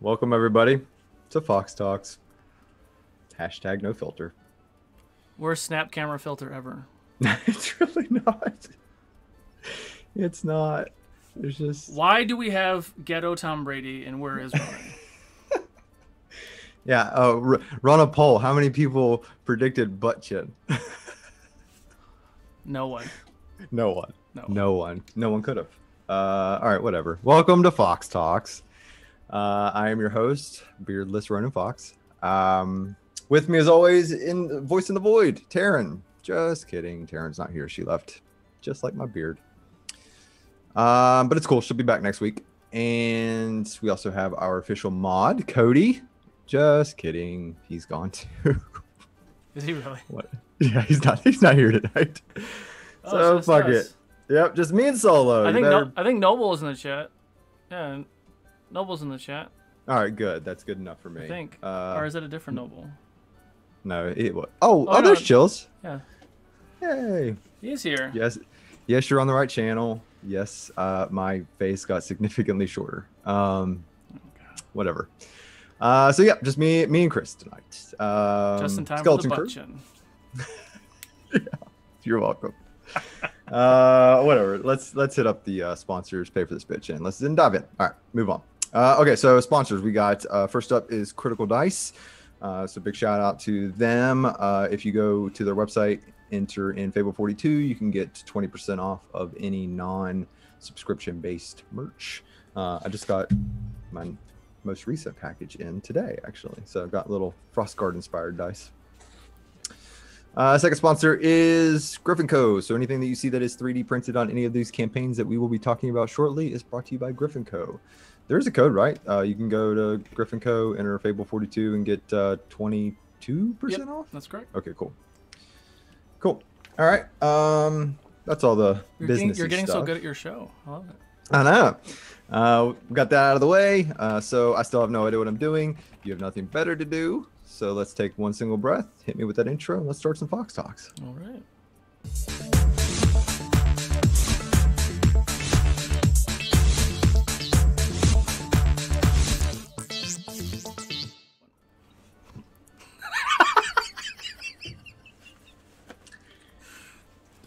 Welcome everybody to Fawks Talks. Hashtag no filter. Worst snap camera filter ever. It's really not. It's not. There's just... Why do we have ghetto Tom Brady and where is Ronnie? Yeah. Oh, run a poll. How many people predicted butt chin? No one. No one. No one. No one could have. All right, whatever. Welcome to Fawks Talks. I am your host, Beardless Ronan Fox. With me as always, in voice in the void, Taryn. Just kidding. Taryn's not here. She left, just like my beard. But it's cool. She'll be back next week. And we also have our official mod, Cody. Just kidding. He's gone too. Is he really? What? Yeah, he's not here tonight. So fuck it. Yep, just me and Solo. I think Noble is in the chat. Yeah, Noble's in the chat. All right, good. That's good enough for me. I think. Or is it a different Noble? No, it was. Oh, there's Chills. Yeah. Yay. He's here. Yes, you're on the right channel. Yes, my face got significantly shorter. Whatever. So yeah, just me and Chris tonight. Just in time for the butt chin. Yeah, you're welcome. Whatever. Let's hit up the sponsors. Pay for this bitch and let's then dive in. All right, move on. Okay, so sponsors we got. First up is Critical Dice. So big shout out to them. If you go to their website, enter in Fable42, you can get 20% off of any non-subscription based merch. I just got my most recent package in today, actually. So I've got little Frostguard inspired dice. Second sponsor is Griffin Co. So anything that you see that is 3D printed on any of these campaigns that we will be talking about shortly is brought to you by Griffin Co. There's a code, right? You can go to Griffin Co, enter Fable42 and get 22% off? That's correct. Okay, cool. Cool. All right. That's all the business. You're getting so good at your show. I love it. I know. Got that out of the way. So I still have no idea what I'm doing. You have nothing better to do. So let's take one single breath. Hit me with that intro. And let's start some Fawks Talks. All right.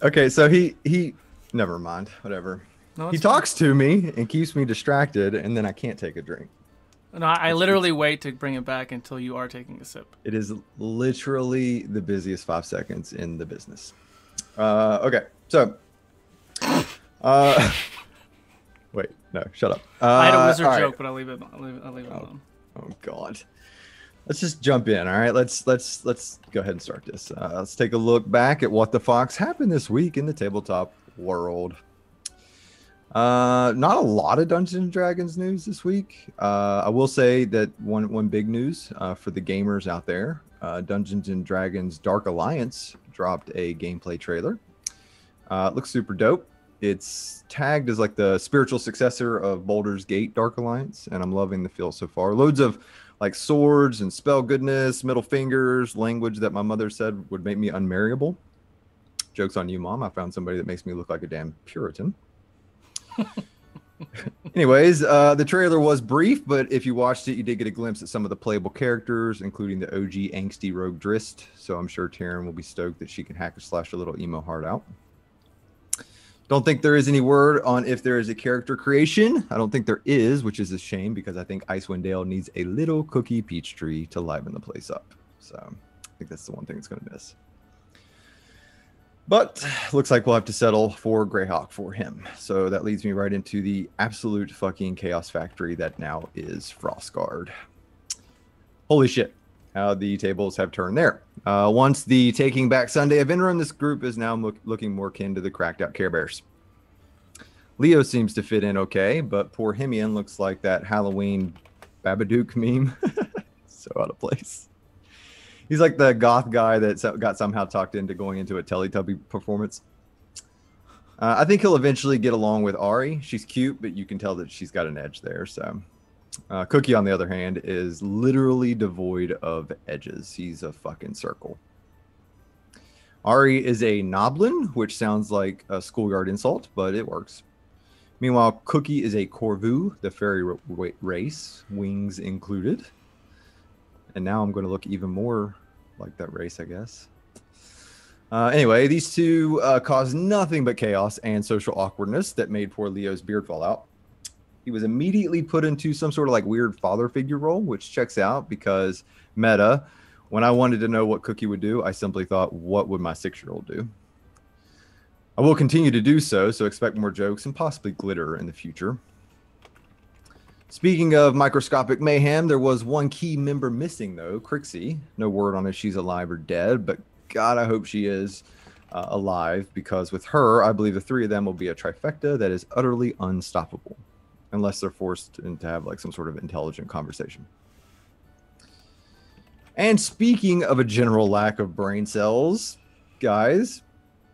Okay, so he never mind. Whatever. No, he talks to me and keeps me distracted, and then I can't take a drink. No, I literally wait to bring it back until you are taking a sip. It is literally the busiest 5 seconds in the business. Okay, so wait, no, shut up. I had a wizard joke, right. But I'll leave it alone. Oh God. Let's just jump in. All right, let's go ahead and start this. Let's take a look back at what the Fox happened this week in the tabletop world. Not a lot of Dungeons and Dragons news this week. I will say that one big news for the gamers out there, Dungeons and Dragons Dark Alliance dropped a gameplay trailer. It looks super dope. It's tagged as like the spiritual successor of Baldur's Gate Dark Alliance, and I'm loving the feel so far. Loads of like swords and spell goodness, middle fingers, language that my mother said would make me unmarriable. Joke's on you, Mom. I found somebody that makes me look like a damn Puritan. Anyways, the trailer was brief, but if you watched it, you did get a glimpse at some of the playable characters, including the OG angsty rogue Drist. So I'm sure Taryn will be stoked that she can hack or slash a little emo heart out. Don't think there is any word on if there is a character creation. I don't think there is, which is a shame because I think Icewind Dale needs a little cookie peach tree to liven the place up. So I think that's the one thing it's going to miss. But looks like we'll have to settle for Greyhawk for him. So that leads me right into the absolute fucking chaos factory that now is Frostguard. Holy shit. How the tables have turned there. Once the Taking Back Sunday event run, this group is now looking more akin to the cracked out Care Bears. Leo seems to fit in okay, but poor Himian looks like that Halloween Babadook meme. So out of place. He's like the goth guy that got somehow talked into going into a Teletubby performance. I think he'll eventually get along with Ari. She's cute, but you can tell that she's got an edge there. So Cookie, on the other hand, is literally devoid of edges. He's a fucking circle. Ari is a Noblin, which sounds like a schoolyard insult, but it works. Meanwhile, Cookie is a Corvu, the fairy race, wings included. And now I'm going to look even more like that race, I guess. Anyway, these two caused nothing but chaos and social awkwardness that made poor Leo's beard fall out. He was immediately put into some sort of like weird father figure role, which checks out because meta, when I wanted to know what Cookie would do, I simply thought, what would my 6-year-old do? I will continue to do so, so expect more jokes and possibly glitter in the future. Speaking of microscopic mayhem, there was one key member missing, though, Crixie. No word on if she's alive or dead, but God, I hope she is alive, because with her, I believe the three of them will be a trifecta that is utterly unstoppable, unless they're forced to have like some sort of intelligent conversation. And speaking of a general lack of brain cells, guys,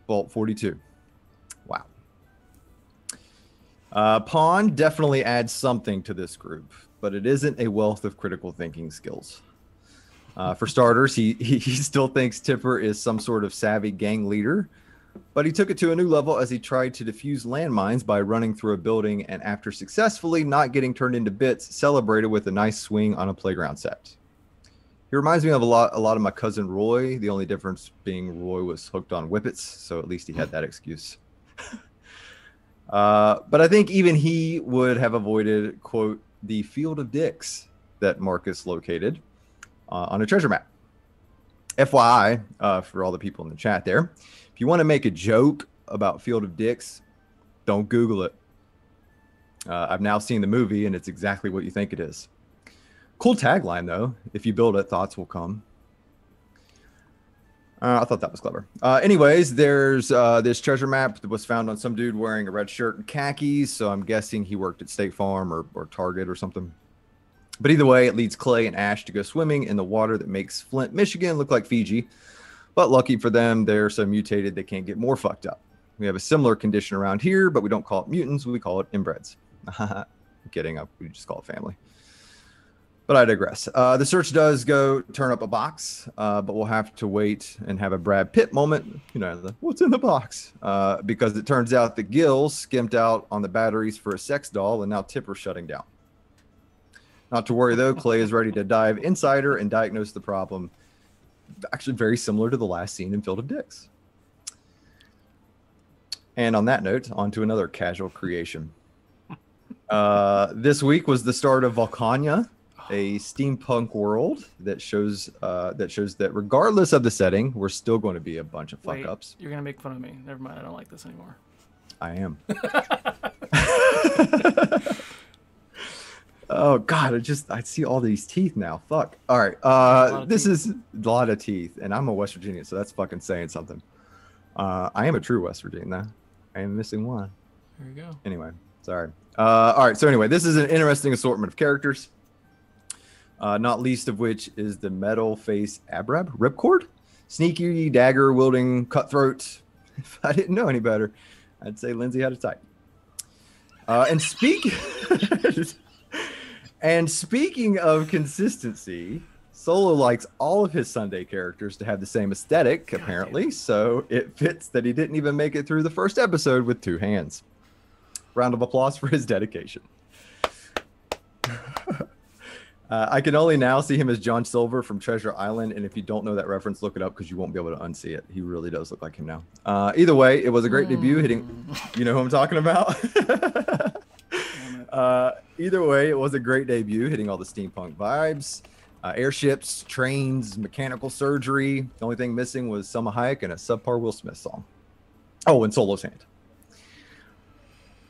Vault42. Wow. Pawn definitely adds something to this group, but it isn't a wealth of critical thinking skills. For starters, he still thinks Tipper is some sort of savvy gang leader, but he took it to a new level as he tried to defuse landmines by running through a building, and after successfully not getting turned into bits, celebrated with a nice swing on a playground set. He reminds me of a lot of my cousin Roy, the only difference being Roy was hooked on whippets, so at least he had that excuse. But I think even he would have avoided, quote, the field of dicks that Marcus located on a treasure map. FYI, for all the people in the chat there, if you want to make a joke about Field of Dicks, don't Google it. I've now seen the movie, and it's exactly what you think it is. Cool tagline, though. If you build it, thoughts will come. I thought that was clever. Anyways, there's this treasure map that was found on some dude wearing a red shirt and khakis, so I'm guessing he worked at State Farm or Target or something. But either way, it leads Clay and Ash to go swimming in the water that makes Flint, Michigan look like Fiji. But lucky for them, they're so mutated they can't get more fucked up. We have a similar condition around here, but we don't call it mutants, we call it inbreds. Kidding, we just call it family. But I digress. The search does go turn up a box, but we'll have to wait and have a Brad Pitt moment. You know, what's in the box? Because it turns out that Gil skimped out on the batteries for a sex doll, and now Tipper's shutting down. Not to worry, though. Clay is ready to dive inside her and diagnose the problem. Actually, very similar to the last scene in Field of Dicks. And on that note, on to another casual creation. This week was the start of Volcania, a steampunk world that shows that regardless of the setting, we're still going to be a bunch of fuck ups. You're gonna make fun of me. Never mind. I don't like this anymore. I am. Oh God, I see all these teeth now. Fuck. All right. This is a lot of teeth, and I'm a West Virginian, so that's fucking saying something. I am a true West Virginian, though. I am missing one. There you go. Anyway, sorry. All right. So anyway, this is an interesting assortment of characters. Not least of which is the metal face Abrab Ripcord, sneaky dagger wielding cutthroat. If I didn't know any better, I'd say Lindsay had a type. And speaking of consistency, Solo likes all of his Sunday characters to have the same aesthetic, apparently, so it fits that he didn't even make it through the first episode with 2 hands. Round of applause for his dedication. I can only now see him as John Silver from Treasure Island, and if you don't know that reference, look it up because you won't be able to unsee it. He really does look like him now. Either way, it was a great debut hitting... You know who I'm talking about? Either way, it was a great debut hitting all the steampunk vibes. Airships, trains, mechanical surgery. The only thing missing was Selma Hayek and a subpar Will Smith song. Oh, and Solo's hand.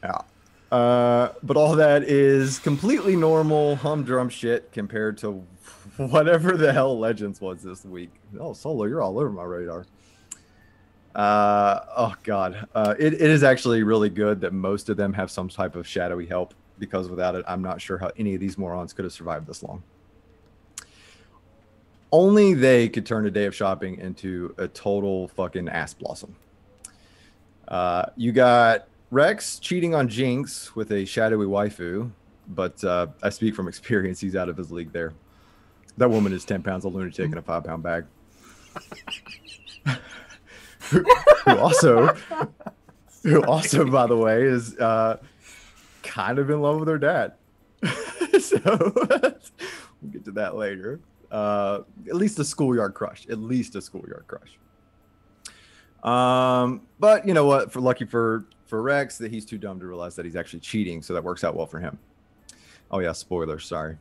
Yeah. But all that is completely normal humdrum shit compared to whatever the hell Legends was this week. Oh, Solo, you're all over my radar. Oh God. It is actually really good that most of them have some type of shadowy help, because without it, I'm not sure how any of these morons could have survived this long. Only they could turn a day of shopping into a total fucking ass blossom. You got Rex cheating on Jinx with a shadowy waifu, but I speak from experience. He's out of his league there. That woman is 10 pounds of lunatic in a 5-pound bag. who also, by the way, is kind of in love with her dad. So we'll get to that later. At least a schoolyard crush. At least a schoolyard crush. But you know what? Lucky for Rex, that he's too dumb to realize that he's actually cheating, so that works out well for him. Oh yeah, spoilers. Sorry.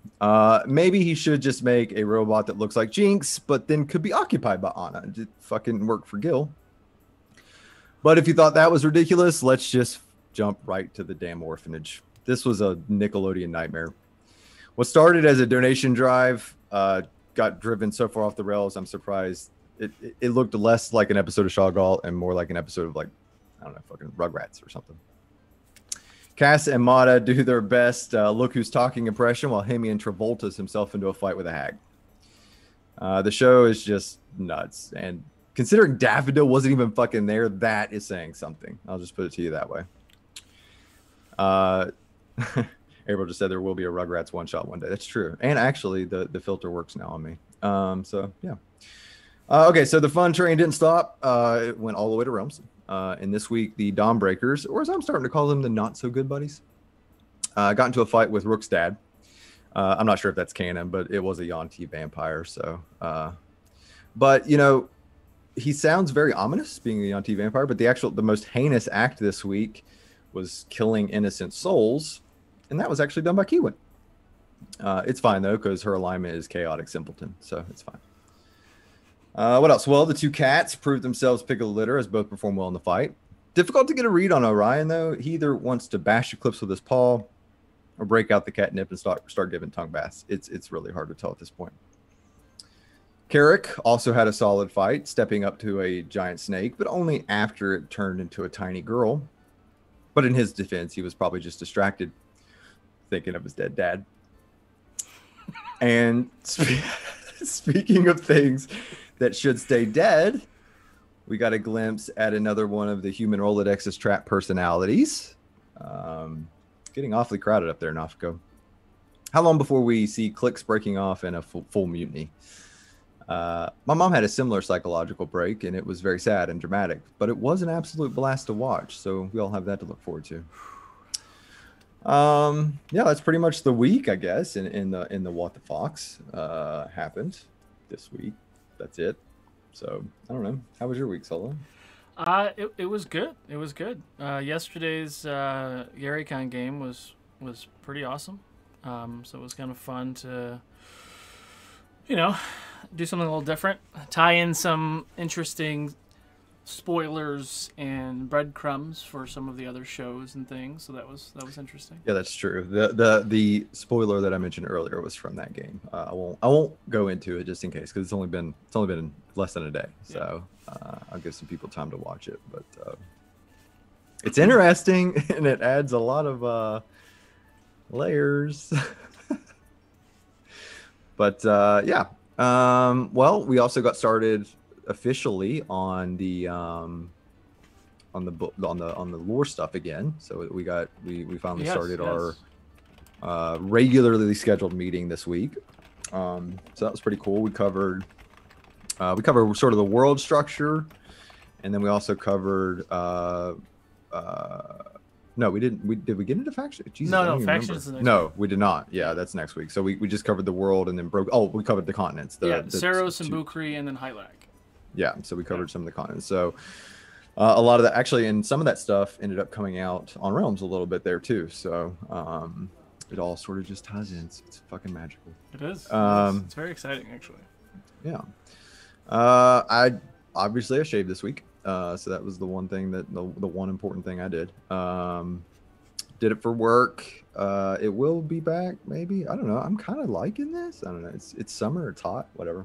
Maybe he should just make a robot that looks like Jinx, but then could be occupied by Anna and just fucking work for Gil. But if you thought that was ridiculous, let's just jump right to the damn orphanage. This was a Nickelodeon nightmare. What started as a donation drive got driven so far off the rails. I'm surprised. It looked less like an episode of Shawgal and more like an episode of, like, I don't know, fucking Rugrats or something. Cass and Mata do their best look who's talking impression while Hemian Travoltas himself into a fight with a hag. The show is just nuts. And considering Daffodil wasn't even fucking there, that is saying something. I'll just put it to you that way. April just said there will be a Rugrats one-shot one day. That's true. And actually, the filter works now on me. So, yeah. Okay, so the fun train didn't stop. It went all the way to Realms. And this week, the Dawnbreakers, or as I'm starting to call them, the not-so-good buddies, got into a fight with Rook's dad. I'm not sure if that's canon, but it was a Yuan-Ti vampire. So, but, you know, he sounds very ominous, being a Yuan-Ti vampire, but the most heinous act this week was killing innocent souls, and that was actually done by Kiwin. It's fine, though, because her alignment is chaotic simpleton, so it's fine. What else? Well, the two cats proved themselves pick of the litter as both perform well in the fight. Difficult to get a read on Orion, though. He either wants to bash Eclipse with his paw or break out the catnip and start giving tongue baths. It's really hard to tell at this point. Carrick also had a solid fight, stepping up to a giant snake, but only after it turned into a tiny girl. But in his defense, he was probably just distracted, thinking of his dead dad. And speaking of things that should stay dead, we got a glimpse at another one of the human Rolodex's trap personalities. Getting awfully crowded up there, Nafco. How long before we see clicks breaking off in a full mutiny? My mom had a similar psychological break, and it was very sad and dramatic, but it was an absolute blast to watch, so we all have that to look forward to. Yeah, that's pretty much the week, I guess, in the What the Fawks happened this week. That's it. So I don't know. How was your week, Solo? It was good. It was good. Yesterday's Yaricon game was pretty awesome. So it was kind of fun to, you know, do something a little different, tie in some interesting spoilers and breadcrumbs for some of the other shows and things. So that was interesting. Yeah, that's true. The spoiler that I mentioned earlier was from that game. I won't go into it just in case, because it's only been less than a day. So I'll give some people time to watch it. But it's interesting, and it adds a lot of layers. But yeah. Well, we also got started officially on the lore stuff again. So we finally started our regularly scheduled meeting this week. So that was pretty cool. We covered sort of the world structure, and then we also covered no, we didn't. Did we get into faction? Jesus, no, factions. No, we did not. Yeah, that's next week. So we just covered the world and then we covered the continents. Saros and Bukri and then Hylac. Yeah, so we covered some of the continents. So a lot of that, actually, and some of that stuff ended up coming out on Realms a little bit there too. So it all sort of just ties in. It's fucking magical. It is. It's very exciting, actually. Yeah. I shaved this week. So that was the one thing the one important thing I did. Did it for work. It will be back, maybe. I don't know. I'm kind of liking this. I don't know. It's summer. It's hot. Whatever.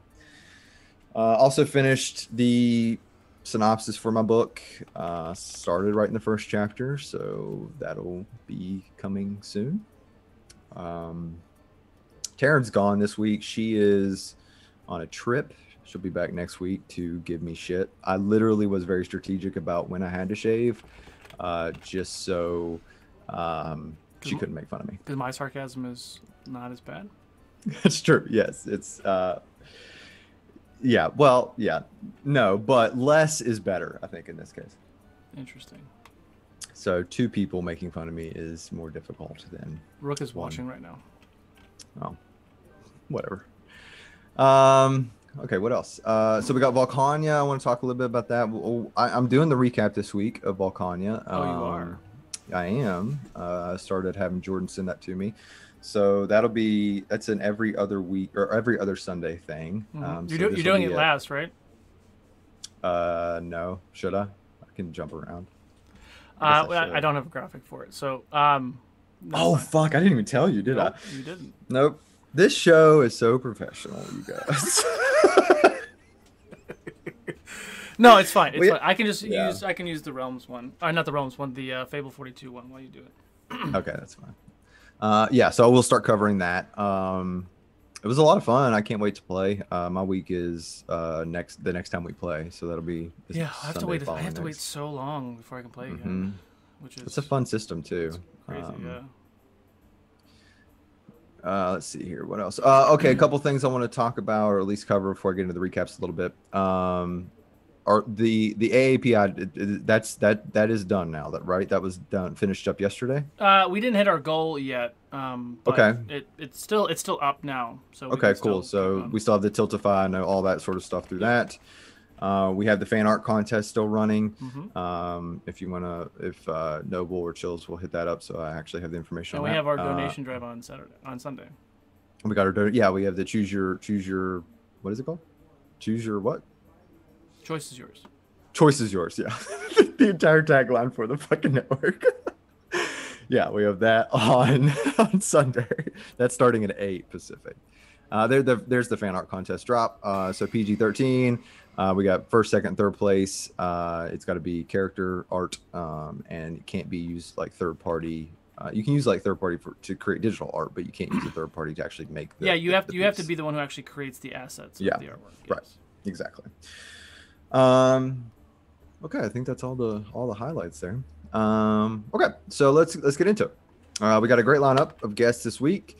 Also finished the synopsis for my book. Started writing the first chapter, so that'll be coming soon. Taryn's gone this week. She is on a trip. She'll be back next week to give me shit. I literally was very strategic about when I had to shave, just so she couldn't make fun of me. Because my sarcasm is not as bad. That's true. Yes, it's yeah. Well, yeah. No, but less is better, I think, in this case. Interesting. So 2 people making fun of me is more difficult than Rook is 1. watching right now. Oh, whatever. Okay, what else? So we got Volcania. I want to talk a little bit about that. I'm doing the recap this week of Volcania. Oh, you are? I am. I started having Jordan send that to me. So that's an every other week or every other Sunday thing. You're doing it last, right? No. Should I? I can jump around. I don't have a graphic for it. So, oh, fuck. I didn't even tell you, did I? You didn't. Nope. This show is so professional, you guys. No, it's fine. It's fine. I can just use. I can use the Realms one. Not the Realms one. The Fable42 one while you do it. Okay, that's fine. Yeah, so we'll start covering that. It was a lot of fun. I can't wait to play. My week is the next time we play, so that'll be I have to wait. I have to wait so long before I can play again. Which is it's a fun system too. Crazy, yeah. Let's see here. What else? Okay, a couple things I want to talk about, or at least cover before I get into the recaps a little bit. Are the AAPI that is done now? That right? That was done, finished up yesterday. We didn't hit our goal yet. But okay. It's still up now. So okay, cool. So we still have the Tiltify and all that sort of stuff through that. We have the fan art contest still running. If you want to, if Noble or Chills will hit that up, so I actually have the information. And on we that. have our donation drive on Sunday. We got our we have the choose your what is it called? Choose your what? Choice is yours. Choice is yours. Yeah, the entire tagline for the fucking network. Yeah, we have that on Sunday. That's starting at 8 Pacific. There's the fan art contest drop. So PG-13. We got first, second, third place. It's got to be character art, and it can't be used like third party. You can use like third party to create digital art, but you can't use a third party to actually make. You have to be the one who actually creates the assets of the artwork. Yes. Right. Exactly. Okay, I think that's all the highlights there. Okay, so let's get into it. We got a great lineup of guests this week.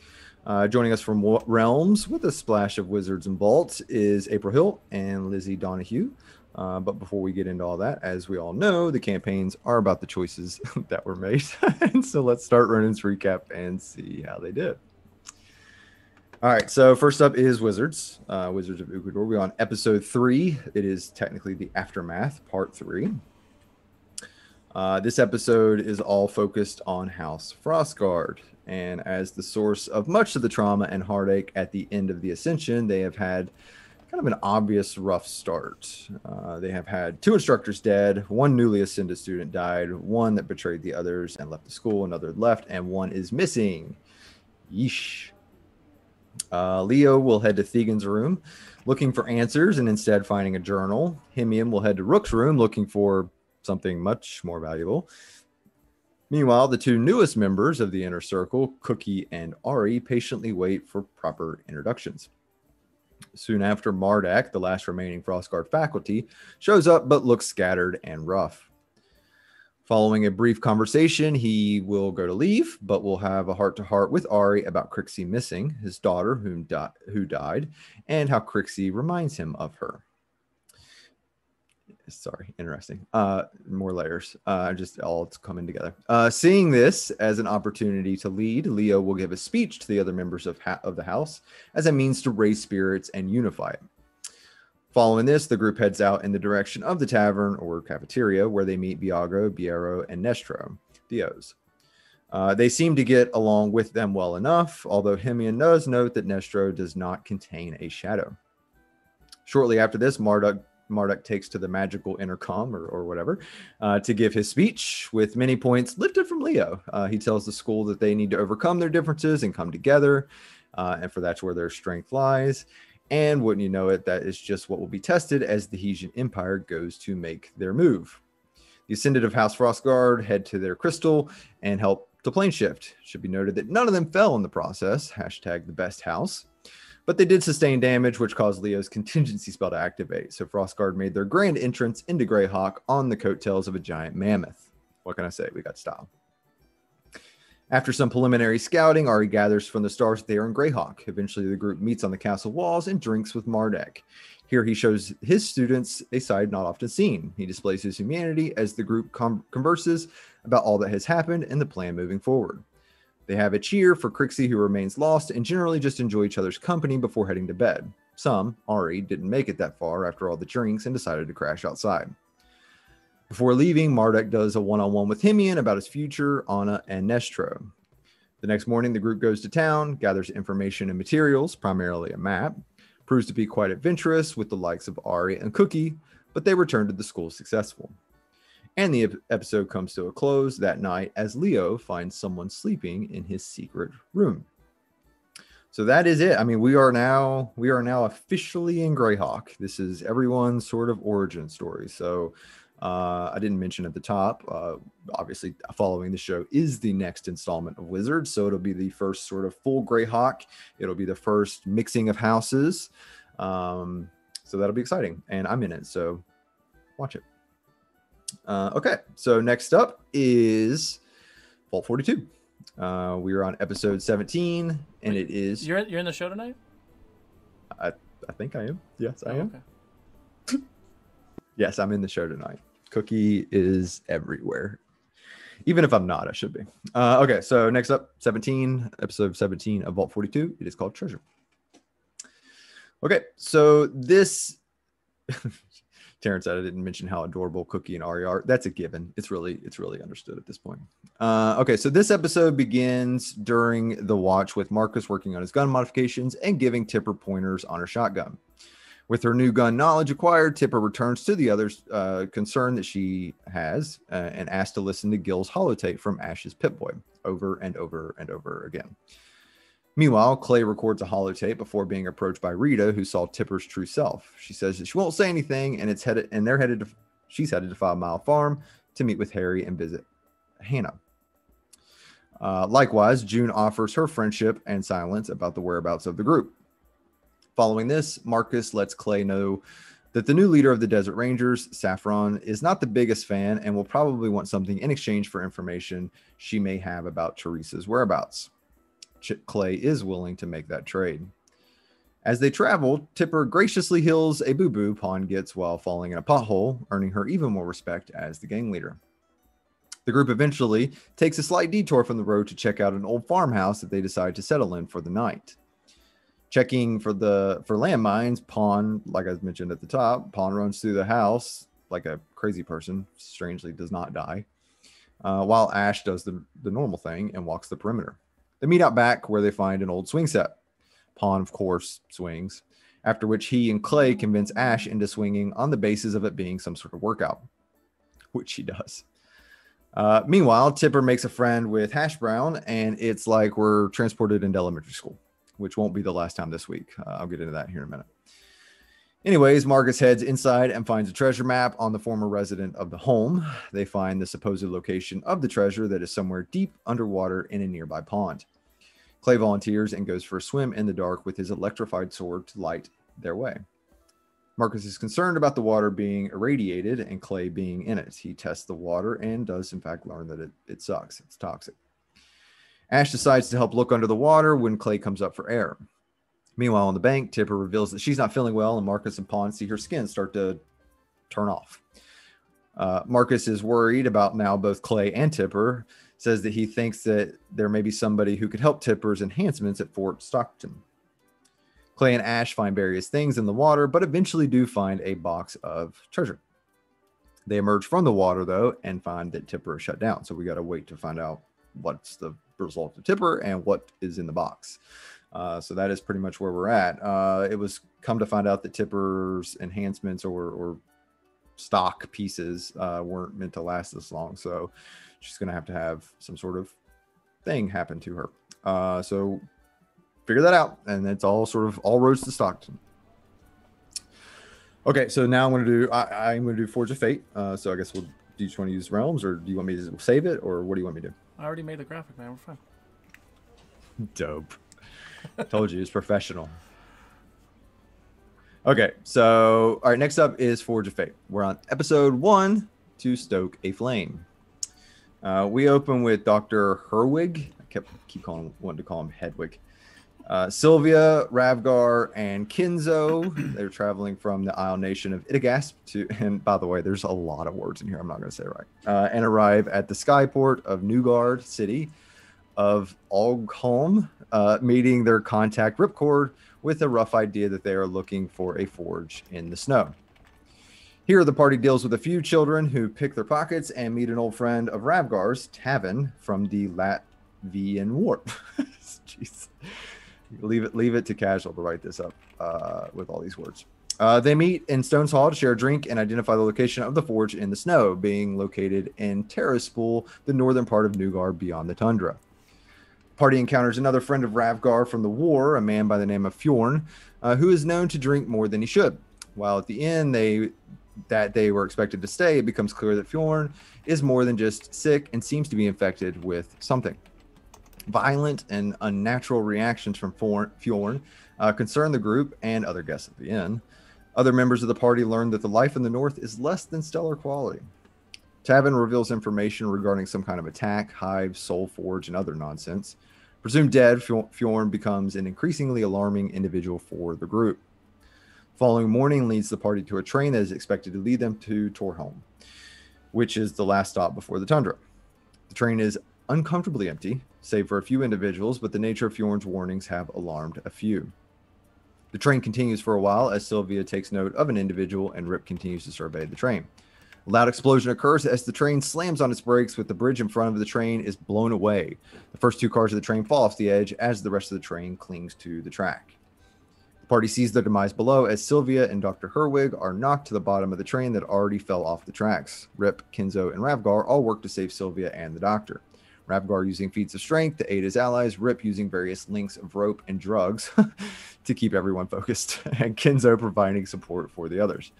Joining us from Realms with a splash of Wizards and Vault is April Hill and Lizzy Donahue. But before we get into all that, as we all know, the campaigns are about the choices that were made. And so let's start Ronan's recap and see how they did. All right, so first up is Wizards. Wizards of Ugador. We're on episode 3. It is technically the Aftermath, part 3. This episode is all focused on House Frostguard. And as the source of much of the trauma and heartache at the end of the Ascension, they have had kind of an obvious rough start. They have had 2 instructors dead, 1 newly ascended student died, 1 that betrayed the others and left the school, another left, and 1 is missing. Yeesh. Leo will head to Thegan's room looking for answers and instead finding a journal. Himium will head to Rook's room looking for something much more valuable. Meanwhile, the 2 newest members of the Inner Circle, Cookie and Ari, patiently wait for proper introductions. Soon after, Mardak, the last remaining Frostguard faculty, shows up but looks scattered and rough. Following a brief conversation, he will go to leave, but will have a heart-to-heart with Ari about Crixie missing, his daughter who died, and how Crixie reminds him of her. Sorry, interesting. More layers. Just all it's coming together. Seeing this as an opportunity to lead, Leo will give a speech to the other members of the house as a means to raise spirits and unify it. Following this, the group heads out in the direction of the tavern or cafeteria where they meet Biago, Biero, and Nestro, the O's. They seem to get along with them well enough, although Himian does note that Nestro does not contain a shadow. Shortly after this, Marduk takes to the magical intercom or whatever to give his speech with many points lifted from Leo. He tells the school that they need to overcome their differences and come together, and for that's where their strength lies. And wouldn't you know it, that is just what will be tested as the Hesian Empire goes to make their move. The Ascended of House Frostguard head to their crystal and help to plane shift. Should be noted that none of them fell in the process, hashtag the best house. But they did sustain damage, which caused Leo's contingency spell to activate. So Frostguard made their grand entrance into Greyhawk on the coattails of a giant mammoth. What can I say? We got style. After some preliminary scouting, Ari gathers from the stars that they are in Greyhawk. Eventually, the group meets on the castle walls and drinks with Mardek. Here, he shows his students a side not often seen. He displays his humanity as the group converses about all that has happened and the plan moving forward. They have a cheer for Crixie, who remains lost, and generally just enjoy each other's company before heading to bed. Some, Ari, didn't make it that far after all the drinks and decided to crash outside. Before leaving, Mardek does a one-on-one with Himian about his future, Anna, and Nestro. The next morning, the group goes to town, gathers information and materials, primarily a map, proves to be quite adventurous with the likes of Ari and Cookie, but they return to the school successful. And the episode comes to a close that night as Leo finds someone sleeping in his secret room. So that is it. I mean, we are now officially in Greyhawk. This is everyone's sort of origin story. So I didn't mention at the top, obviously following the show is the next installment of Wizards. So it'll be the first sort of full Greyhawk. It'll be the first mixing of houses. So that'll be exciting. And I'm in it. So watch it. Okay, so next up is Vault42. We are on episode 17, and it is... You're in the show tonight? I think I am. Yes, I am. Okay. Yes, I'm in the show tonight. Cookie is everywhere. Even if I'm not, I should be. Okay, so next up, episode 17 of Vault42. It is called Treasure. Okay, so this... Terrence said I didn't mention how adorable Cookie and Ari are. That's a given. It's really understood at this point. Okay, so this episode begins during the watch with Marcus working on his gun modifications and giving Tipper pointers on her shotgun. With her new gun knowledge acquired, Tipper returns to the others' concern that she has and asks to listen to Gil's holotape from Ash's Pip-Boy over and over and over again. Meanwhile, Clay records a holotape before being approached by Rita, who saw Tipper's true self. She says that she won't say anything, and she's headed to 5 Mile Farm to meet with Harry and visit Hannah. Likewise, June offers her friendship and silence about the whereabouts of the group. Following this, Marcus lets Clay know that the new leader of the Desert Rangers, Saffron, is not the biggest fan and will probably want something in exchange for information she may have about Teresa's whereabouts. Clay is willing to make that trade. As they travel, Tipper graciously heals a boo-boo Pawn gets while falling in a pothole, earning her even more respect as the gang leader. The group eventually takes a slight detour from the road to check out an old farmhouse that they decide to settle in for the night. Checking for landmines, Pawn, like I mentioned at the top, Pawn runs through the house like a crazy person, strangely does not die, while Ash does the normal thing and walks the perimeter. They meet out back where they find an old swing set. Pawn, of course, swings, after which he and Clay convince Ash into swinging on the basis of it being some sort of workout, which he does. Meanwhile, Tipper makes a friend with Hash Brown, and it's like we're transported into elementary school, which won't be the last time this week. I'll get into that here in a minute. Anyways, Marcus heads inside and finds a treasure map on the former resident of the home. They find the supposed location of the treasure that is somewhere deep underwater in a nearby pond. Clay volunteers and goes for a swim in the dark with his electrified sword to light their way. Marcus is concerned about the water being irradiated and Clay being in it. He tests the water and does in fact learn that it sucks. It's toxic. Ash decides to help look under the water when Clay comes up for air. Meanwhile, on the bank, Tipper reveals that she's not feeling well, and Marcus and Pawn see her skin start to turn off. Marcus is worried about now both Clay and Tipper, says that he thinks that there may be somebody who could help Tipper's enhancements at Fort Stockton. Clay and Ash find various things in the water, but eventually do find a box of treasure. They emerge from the water, though, and find that Tipper is shut down. So we got to wait to find out what's the result of Tipper and what is in the box. So that is pretty much where we're at. It was come to find out that Tipper's enhancements or stock pieces weren't meant to last this long. So she's going to have some sort of thing happen to her. So figure that out. And it's all roads to Stockton. Okay, so now I'm going to do Forge of Fate. So I guess do you just want to use Realms, or do you want me to save it, or what do you want me to do? I already made the graphic, man. We're fine. Dope. Told you, it's professional. Okay, so all right, next up is Forge of Fate. We're on episode 1 to stoke a flame. We open with Dr. Herwig. I wanting to call him Hedwig. Sylvia, Ravgar, and Kinzo. They're traveling from the Isle Nation of Idagasp to, and by the way, there's a lot of words in here I'm not going to say right, and arrive at the skyport of Newgard City of Ogholm, meeting their contact Ripcord with a rough idea that they are looking for a forge in the snow. Here, the party deals with a few children who pick their pockets and meet an old friend of Ravgar's, Tavin, from the Latvian War. Jeez. Leave it to Casual to write this up with all these words. They meet in Stone's Hall to share a drink and identify the location of the forge in the snow, being located in Terraspool, the northern part of Newgard beyond the tundra. Party encounters another friend of Ravgar from the war, a man by the name of Fjorn, who is known to drink more than he should. While at the inn they were expected to stay, it becomes clear that Fjorn is more than just sick and seems to be infected with something. Violent and unnatural reactions from Fjorn concern the group and other guests at the inn. Other members of the party learn that the life in the north is less than stellar quality. Tavin reveals information regarding some kind of attack, hive, soul forge, and other nonsense. Presumed dead, Fjorn becomes an increasingly alarming individual for the group. Following morning leads the party to a train that is expected to lead them to Torholm, which is the last stop before the tundra. The train is uncomfortably empty, save for a few individuals, but the nature of Fjorn's warnings have alarmed a few. The train continues for a while as Sylvia takes note of an individual and Rip continues to survey the train. A loud explosion occurs as the train slams on its brakes, with the bridge in front of the train is blown away. The first two cars of the train fall off the edge as the rest of the train clings to the track. The party sees their demise below as Sylvia and Dr. Herwig are knocked to the bottom of the train that already fell off the tracks. Rip, Kinzo, and Ravgar all work to save Sylvia and the doctor. Ravgar using feats of strength to aid his allies, Rip using various lengths of rope and drugs to keep everyone focused, and Kinzo providing support for the others.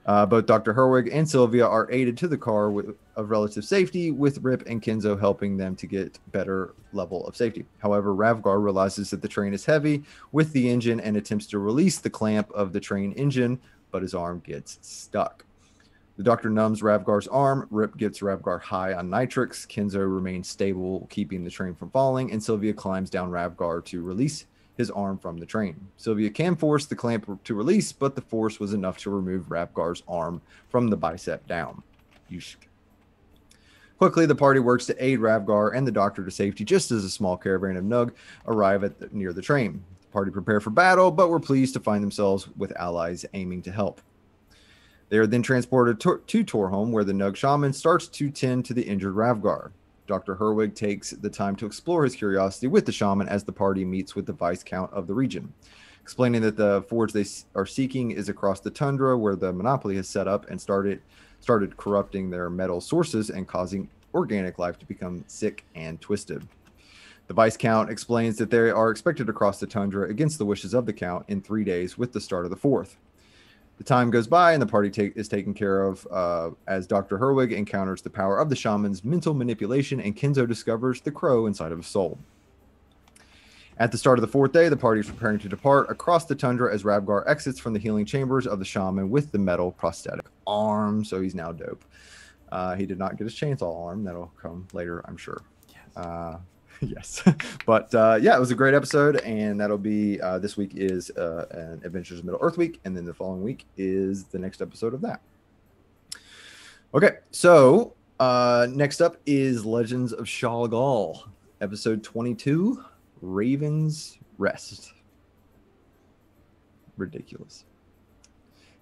Both Dr. Herwig and Sylvia are aided to the car of relative safety, with Rip and Kinzo helping them to get better level of safety. However, Ravgar realizes that the train is heavy with the engine and attempts to release the clamp of the train engine, but his arm gets stuck. The doctor numbs Ravgar's arm, Rip gets Ravgar high on nitrix, Kinzo remains stable, keeping the train from falling, and Sylvia climbs down Ravgar to release his arm from the train. Sylvia can force the clamp to release, but the force was enough to remove Ravgar's arm from the bicep down. Yushk. Quickly, the party works to aid Ravgar and the doctor to safety just as a small caravan of Nug arrive near the train. The party prepare for battle, but were pleased to find themselves with allies aiming to help. They are then transported to Torholm, where the Nug shaman starts to tend to the injured Ravgar. Dr. Herwig takes the time to explore his curiosity with the shaman as the party meets with the Viscount of the region, explaining that the forge they are seeking is across the tundra where the monopoly has set up and started corrupting their metal sources and causing organic life to become sick and twisted. The Viscount explains that they are expected to cross the tundra against the wishes of the Count in 3 days with the start of the 4th. The time goes by and the party is taken care of as Dr. Herwig encounters the power of the shaman's mental manipulation and Kinzo discovers the crow inside of his soul. At the start of the 4th day, the party is preparing to depart across the tundra as Ravgar exits from the healing chambers of the shaman with the metal prosthetic arm, so he's now dope. He did not get his chainsaw arm. That'll come later, I'm sure. Yes. Yes. But yeah, it was a great episode, and that'll be this week is an Adventures of Middle Earth week, and then the following week is the next episode of that. Okay, so next up is Legends of Shalgal, episode 22, Raven's Rest. Ridiculous.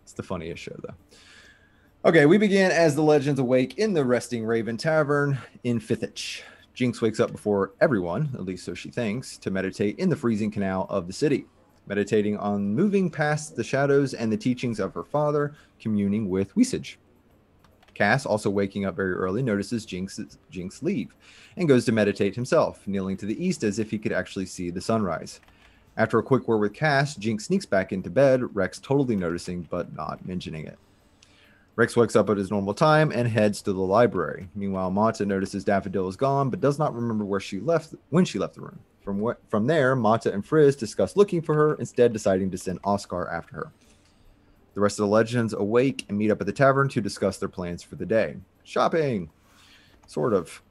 It's the funniest show, though. Okay, we begin as the legends awake in the Resting Raven Tavern in Fithich. Jinx wakes up before everyone, at least so she thinks, to meditate in the freezing canal of the city, meditating on moving past the shadows and the teachings of her father, communing with Wisage. Cass, also waking up very early, notices Jinx leave and goes to meditate himself, kneeling to the east as if he could actually see the sunrise. After a quick word with Cass, Jinx sneaks back into bed, Rex totally noticing but not mentioning it. Rex wakes up at his normal time and heads to the library. Meanwhile, Mata notices Daffodil is gone, but does not remember when she left the room. From there, Mata and Frizz discuss looking for her, instead deciding to send Oscar after her. The rest of the legends awake and meet up at the tavern to discuss their plans for the day. Shopping! Sort of.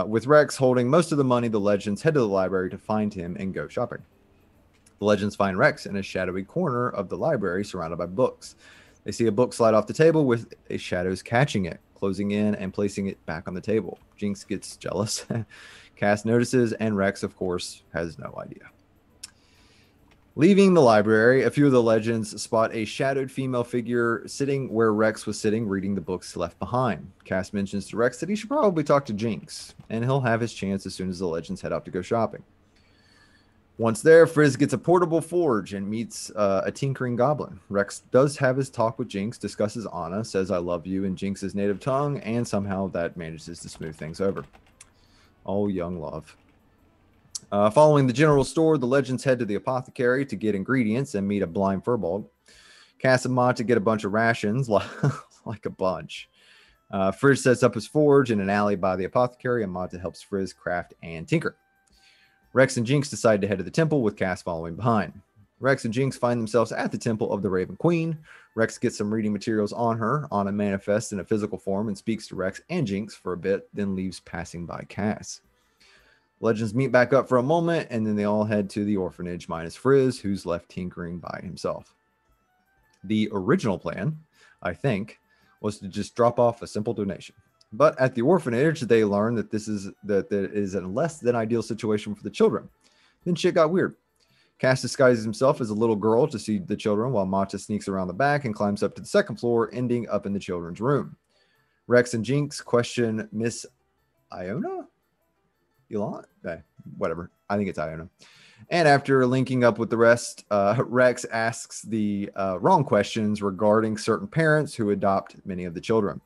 With Rex holding most of the money, the Legends head to the library to find him and go shopping. The Legends find Rex in a shadowy corner of the library surrounded by books. They see a book slide off the table with a shadows catching it, closing in and placing it back on the table. Jinx gets jealous. Cass notices, and Rex, of course, has no idea. Leaving the library, a few of the Legends spot a shadowed female figure sitting where Rex was sitting, reading the books left behind. Cass mentions to Rex that he should probably talk to Jinx, and he'll have his chance as soon as the Legends head out to go shopping. Once there, Frizz gets a portable forge and meets a tinkering goblin. Rex does have his talk with Jinx, discusses Anna, says I love you in Jinx's native tongue, and somehow that manages to smooth things over. Oh, young love. Following the general store, the Legends head to the apothecary to get ingredients and meet a blind furball. Cass and Mott to get a bunch of rations, like a bunch. Frizz sets up his forge in an alley by the apothecary, and Mott helps Frizz craft and tinker. Rex and Jinx decide to head to the temple, with Cass following behind. Rex and Jinx find themselves at the temple of the Raven Queen. Rex gets some reading materials on her. Anna manifests in a physical form and speaks to Rex and Jinx for a bit, then leaves passing by Cass. Legends meet back up for a moment, and then they all head to the orphanage, minus Frizz, who's left tinkering by himself. The original plan, I think, was to just drop off a simple donation. But at the orphanage, they learn that that is a less than ideal situation for the children. Then shit got weird. Cass disguises himself as a little girl to see the children, while Mata sneaks around the back and climbs up to the second floor, ending up in the children's room. Rex and Jinx question Miss Iona? Whatever. I think it's Iona. And after linking up with the rest, Rex asks the wrong questions regarding certain parents who adopt many of the children.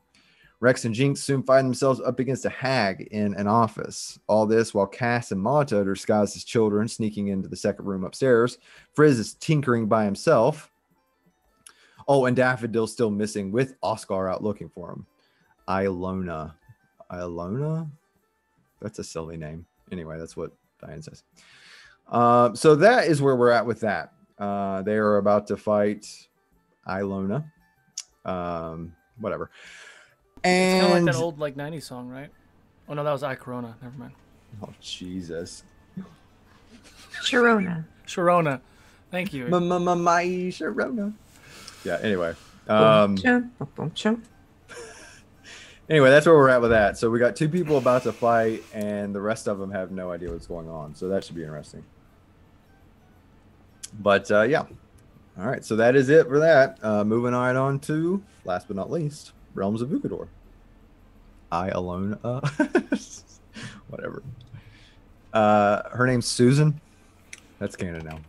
Rex and Jinx soon find themselves up against a hag in an office. All this while Cass and Mata, disguised as children, sneaking into the second room upstairs. Frizz is tinkering by himself. Oh, and Daffodil's still missing, with Oscar out looking for him. Ilona? That's a silly name. Anyway, that's what Diane says. So that is where we're at with that. They are about to fight Ilona. Whatever. And it's kind of like that old 90s song, right? Oh no, that was I Corona. Never mind. Oh Jesus. Sharona. Thank you. My Sharona. Yeah. Anyway. Anyway, that's where we're at with that. So we got two people about to fight, and the rest of them have no idea what's going on. So that should be interesting. But yeah. All right. So that is it for that. Moving right on to, last but not least, Realms of Ukador. Whatever. Her name's Susan. That's canon now.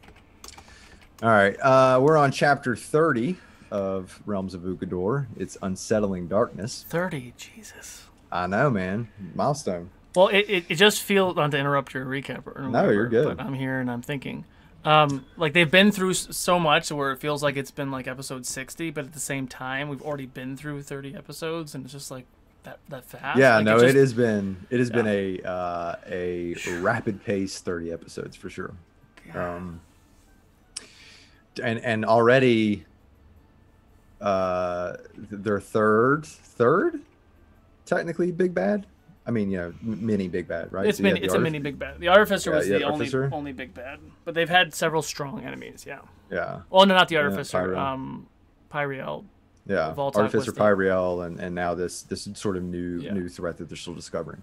All right. We're on chapter 30 of Realms of Ukador. It's Unsettling Darkness. 30, Jesus. I know, man. Milestone. Well, it just feels, not to interrupt your recap. Or no, you're good. But I'm here and I'm thinking. They've been through so much where it feels like it's been like episode 60, but at the same time, we've already been through 30 episodes, and it's just like that fast. Yeah, like, no, it has been a rapid pace 30 episodes for sure. And already their third technically big bad. I mean, mini big bad, right? It's a mini big bad. The Artificer was the only big bad, but they've had several strong enemies. Yeah. Yeah. Well, no, not the Artificer. Pyriel. Yeah. Artificer, Pyriel, and now this sort of new threat that they're still discovering.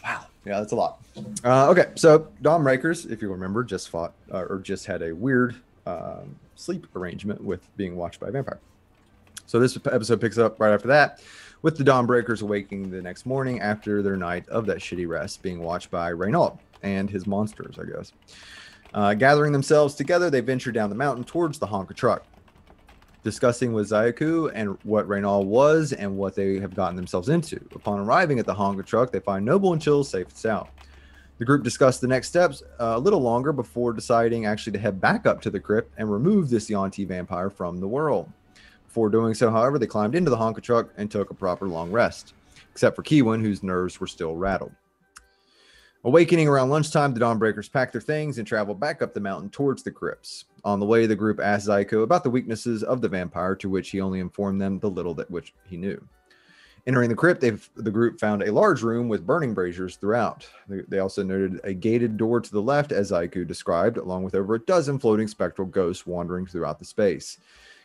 Wow. Yeah, that's a lot. Okay, so Dawnbreakers, if you remember, just fought or just had a weird sleep arrangement with being watched by a vampire. So this episode picks up right after that, with the Dawnbreakers awaking the next morning after their night of that shitty rest, being watched by Reynaud and his monsters, I guess. Gathering themselves together, they venture down the mountain towards the Honka truck, discussing with Zayaku and what Reynaud was and what they have gotten themselves into. Upon arriving at the Honka truck, they find Noble and Chill safe and sound. The group discussed the next steps a little longer before deciding actually to head back up to the crypt and remove this Yuan-Ti vampire from the world. Before doing so, however, they climbed into the Honka truck and took a proper long rest, except for Kiwin, whose nerves were still rattled. Awakening around lunchtime, the Dawnbreakers pack their things and travel back up the mountain towards the crypts. On the way, the group asked Zaiko about the weaknesses of the vampire, to which he only informed them the little that which he knew. Entering the crypt, the group found a large room with burning braziers throughout. They also noted a gated door to the left, as Aiku described, along with over a dozen floating spectral ghosts wandering throughout the space.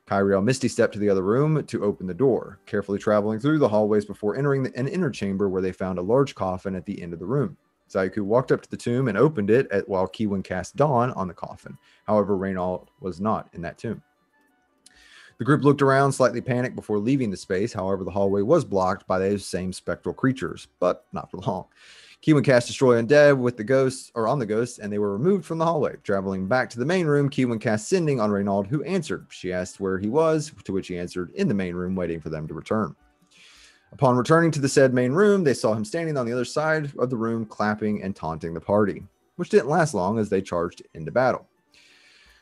Kyriel misty stepped to the other room to open the door, carefully traveling through the hallways before entering an inner chamber where they found a large coffin at the end of the room. Zaiku walked up to the tomb and opened it while Kiwin cast Dawn on the coffin. However, Reynaud was not in that tomb. The group looked around, slightly panicked before leaving the space. However, the hallway was blocked by those same spectral creatures, but not for long. Kiwin cast Destroy Undead with the ghosts, or on the ghosts, and they were removed from the hallway. Traveling back to the main room, Kiwin cast Sending on Reynaud, who answered. She asked where he was, to which he answered in the main room, waiting for them to return. Upon returning to the said main room, they saw him standing on the other side of the room, clapping and taunting the party, which didn't last long as they charged into battle.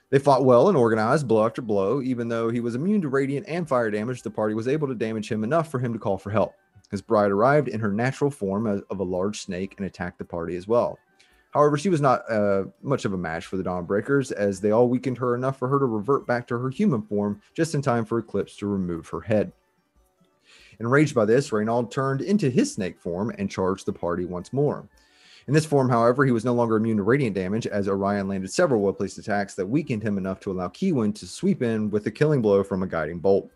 They fought well and organized, blow after blow. Even though he was immune to radiant and fire damage, the party was able to damage him enough for him to call for help. His bride arrived in her natural form of a large snake and attacked the party as well. However, she was not much of a match for the Dawnbreakers, as they all weakened her enough for her to revert back to her human form just in time for Eclipse to remove her head. Enraged by this, Reynaud turned into his snake form and charged the party once more. In this form, however, he was no longer immune to radiant damage, as Orion landed several well-placed attacks that weakened him enough to allow Kiwin to sweep in with a killing blow from a guiding bolt.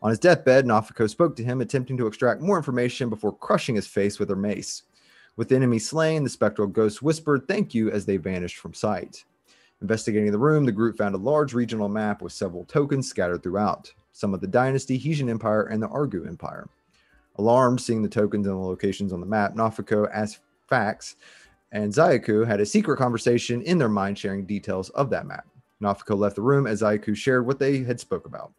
On his deathbed, Nafiko spoke to him, attempting to extract more information before crushing his face with her mace. With the enemy slain, the spectral ghosts whispered thank you as they vanished from sight. Investigating the room, the group found a large regional map with several tokens scattered throughout, some of the Dynasty, Hesian Empire, and the Argu Empire. Alarmed, seeing the tokens and the locations on the map, Nafiko asked Facts and Zaiku had a secret conversation in their mind, sharing details of that map. Nafiko left the room as Zaiku shared what they had spoke about.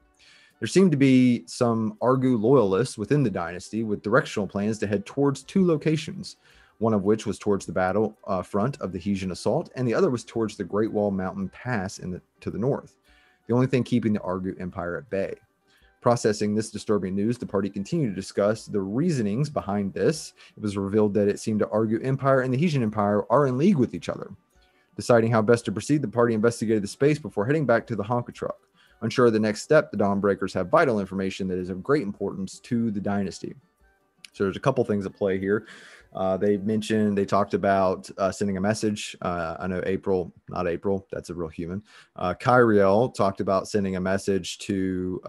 There seemed to be some Argu loyalists within the dynasty with directional plans to head towards two locations, one of which was towards the battle front of the Hesian assault, and the other was towards the Great Wall Mountain Pass to the north, the only thing keeping the Argu Empire at bay. Processing this disturbing news, the party continued to discuss the reasonings behind this. It was revealed that it seemed to Argu Empire and the Hesian Empire are in league with each other. Deciding how best to proceed, the party investigated the space before heading back to the Honka truck. Unsure of the next step, the Dawnbreakers have vital information that is of great importance to the dynasty. So there's a couple things at play here. They talked about sending a message. I know not April, that's a real human. Kyriel talked about sending a message to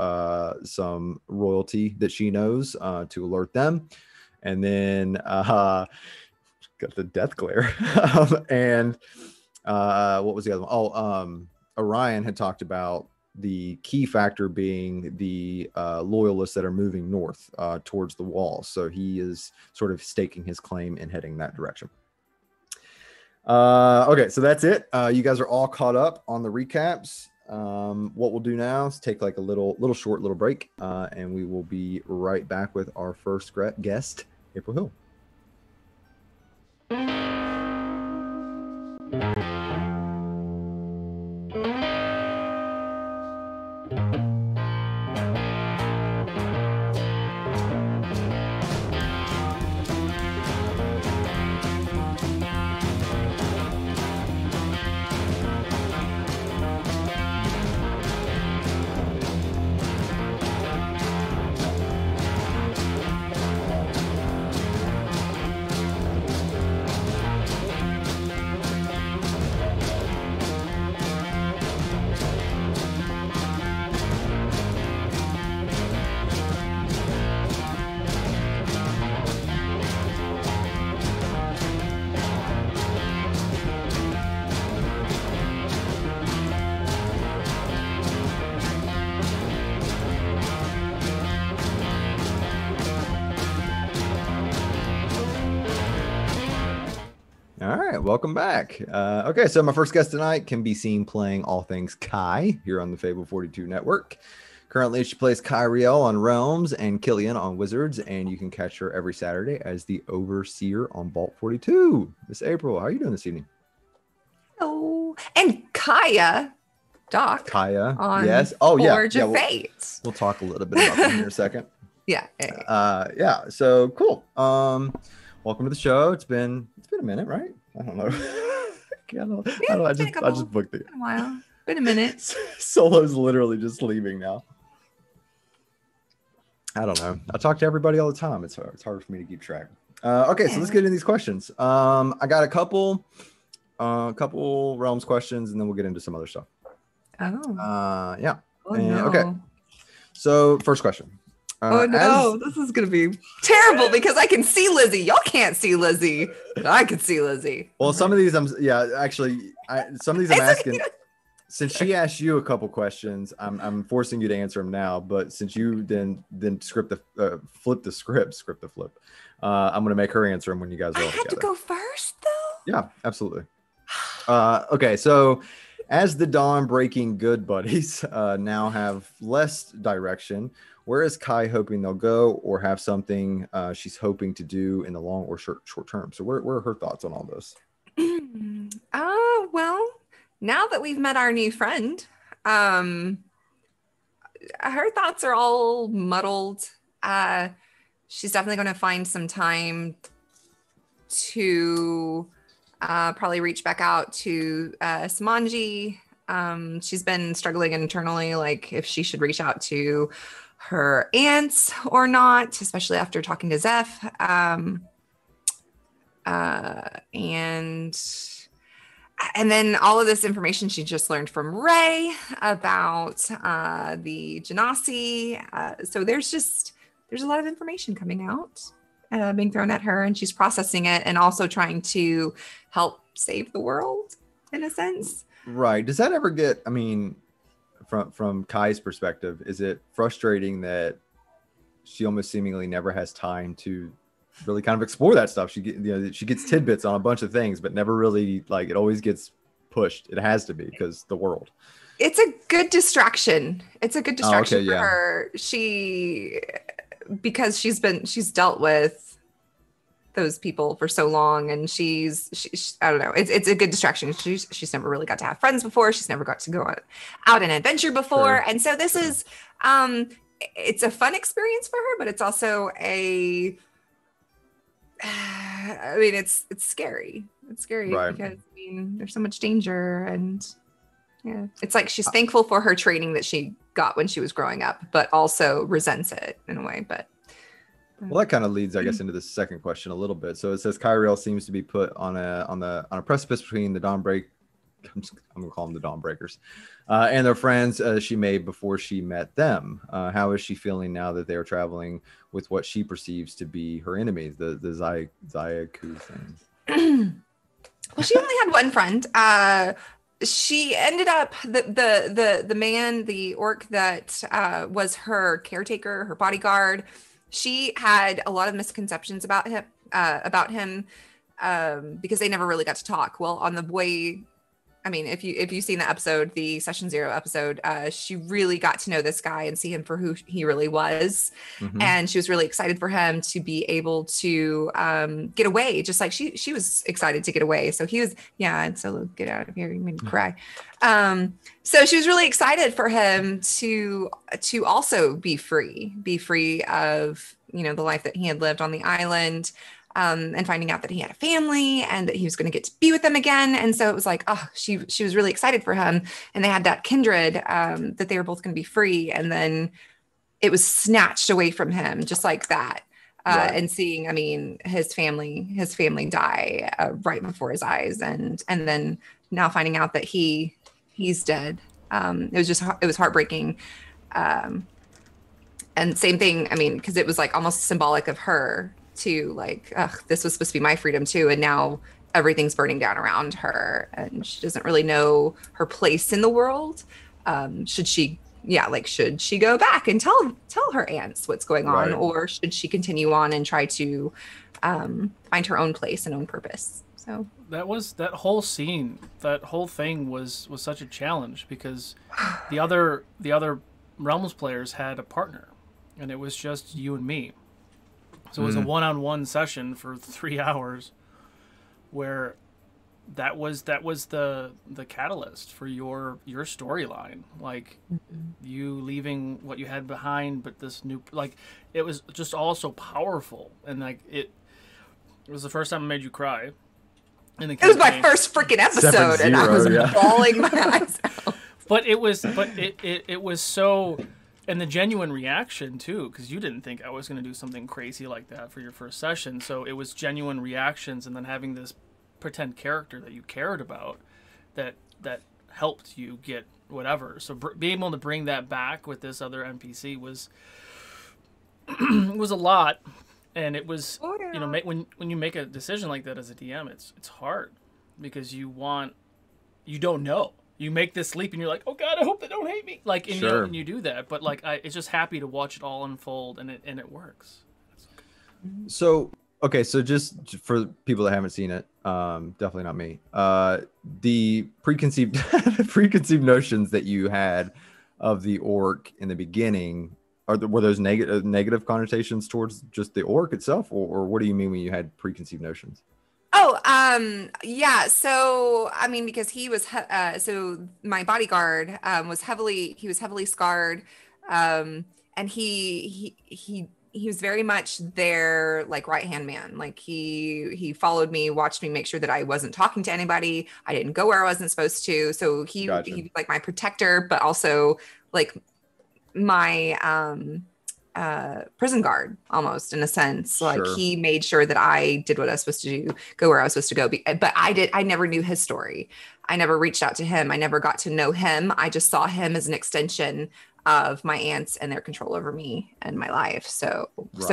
some royalty that she knows to alert them. And then got the death glare. And what was the other one? Orion had talked about the key factor being the loyalists that are moving north towards the wall. So he is sort of staking his claim and heading that direction. Okay, so that's it. You guys are all caught up on the recaps. What we'll do now is take like a little short break, and we will be right back with our first guest, April Hill. All right, welcome back. Okay, so my first guest tonight can be seen playing all things Kai here on the Vault42 network. Currently, she plays Kyriel on Realms and Killian on Wizards, and you can catch her every Saturday as the Overseer on Vault42. Miss April, how are you doing this evening? Oh, and Kaya, Doc. Kaya, on yes. Oh, yeah. Forge of Fate. We'll talk a little bit about that in a second. Yeah. Yeah. So cool. Welcome to the show. It's been a minute, right? I don't know. I just booked it. Been a while. Been a minute. Solo's literally just leaving now. I don't know. I talk to everybody all the time. It's hard for me to keep track. Okay, so let's get into these questions. I got a couple realms questions, and then we'll get into some other stuff. Oh. Yeah. Oh, no. Okay. So first question. Oh no, this is gonna be terrible because I can see Lizzy. Y'all can't see Lizzy, but I can see Lizzy. Well, some of these I'm asking. Since she asked you a couple questions, I'm forcing you to answer them now. But since you then flip the script, I'm gonna make her answer them when you guys are all I had together. to go first, though. Yeah, absolutely. Okay, so as the dawn breaking good buddies now have less direction, where is Kai hoping they'll go, or have something she's hoping to do in the long or short term? So where are her thoughts on all this? Well, now that we've met our new friend, her thoughts are all muddled. She's definitely going to find some time to probably reach back out to Samanji. She's been struggling internally, like if she should reach out to her aunts or not, especially after talking to Zeph. And then all of this information she just learned from Ray about the Genasi. So there's a lot of information coming out, being thrown at her, and she's processing it and also trying to help save the world in a sense. Right. Does that ever get, I mean, from Kai's perspective, is it frustrating that she almost seemingly never has time to really kind of explore that stuff? She gets tidbits on a bunch of things, but never really, like, it always gets pushed. It has to be because the world. It's a good distraction. For yeah. her. Because she's dealt with those people for so long, and she's I don't know. It's a good distraction. She's never really got to have friends before. She's never got to go out an adventure before, and so this is it's a fun experience for her, but it's also I mean, it's scary. It's scary right. Because I mean, there's so much danger, and yeah, it's like she's thankful for her training that she got when she was growing up, but also resents it in a way. But well, that kind of leads, I guess, into the second question a little bit. So it says Kyriel seems to be put on a precipice between the Dawnbreak. I'm gonna call them the Dawnbreakers, and their friends she made before she met them. How is she feeling now that they are traveling with what she perceives to be her enemies, the Zayaku thing? Well, she only had one friend. She ended up the man, the orc that was her caretaker, her bodyguard. She had a lot of misconceptions about him because they never really got to talk. Well, on the way, I mean, if you've seen the episode, the Session 0 episode, she really got to know this guy and see him for who he really was. Mm-hmm. And she was really excited for him to be able to get away, just like she was excited to get away. So he was, and so get out of here, you made me cry. So she was really excited for him to also be free of, the life that he had lived on the island. And finding out that he had a family and that he was going to get to be with them again. And so it was like, she was really excited for him. And they had that kindred that they were both going to be free. And then it was snatched away from him just like that. Right. And seeing, I mean, his family die right before his eyes. And then now finding out that he's dead. It was heartbreaking. And same thing, I mean, because it was like almost symbolic of her too, like, this was supposed to be my freedom too, and now everything's burning down around her, and she doesn't really know her place in the world. Should she go back and tell her aunts what's going on, right, or should she continue on and try to find her own place and own purpose? So that whole scene, that whole thing was such a challenge because the other Realms players had a partner, and it was just you and me. So it was a one-on-one session for 3 hours where that was the catalyst for your storyline. Like you leaving what you had behind, but this new, like, it was just all so powerful. And like it was the first time I made you cry. It was my first freaking episode, and I was bawling my eyes out. But it was so And the genuine reaction too, because you didn't think I was going to do something crazy like that for your first session. So it was genuine reactions, and then having this pretend character that you cared about, that helped you get whatever. So being able to bring that back with this other NPC was was a lot, and it was when you make a decision like that as a DM, it's hard because you don't know. You make this leap and you're like, oh God, I hope they don't hate me. Like, and, sure. and you do that, but like, it's just happy to watch it all unfold, and it works. So, okay, so just for people that haven't seen it, definitely not me. The preconceived notions that you had of the orc in the beginning, were those negative connotations towards just the orc itself, or what do you mean when you had preconceived notions? Oh, yeah. So, I mean, because he was, so my bodyguard, was heavily scarred. And he was very much their like right-hand man. Like he followed me, watched me make sure that I wasn't talking to anybody. I didn't go where I wasn't supposed to. So he was like my protector, but also like my, prison guard almost in a sense. Like he made sure that I did what I was supposed to do, go where I was supposed to go. But I never knew his story. I never reached out to him. I never got to know him. I just saw him as an extension of my aunts and their control over me and my life. So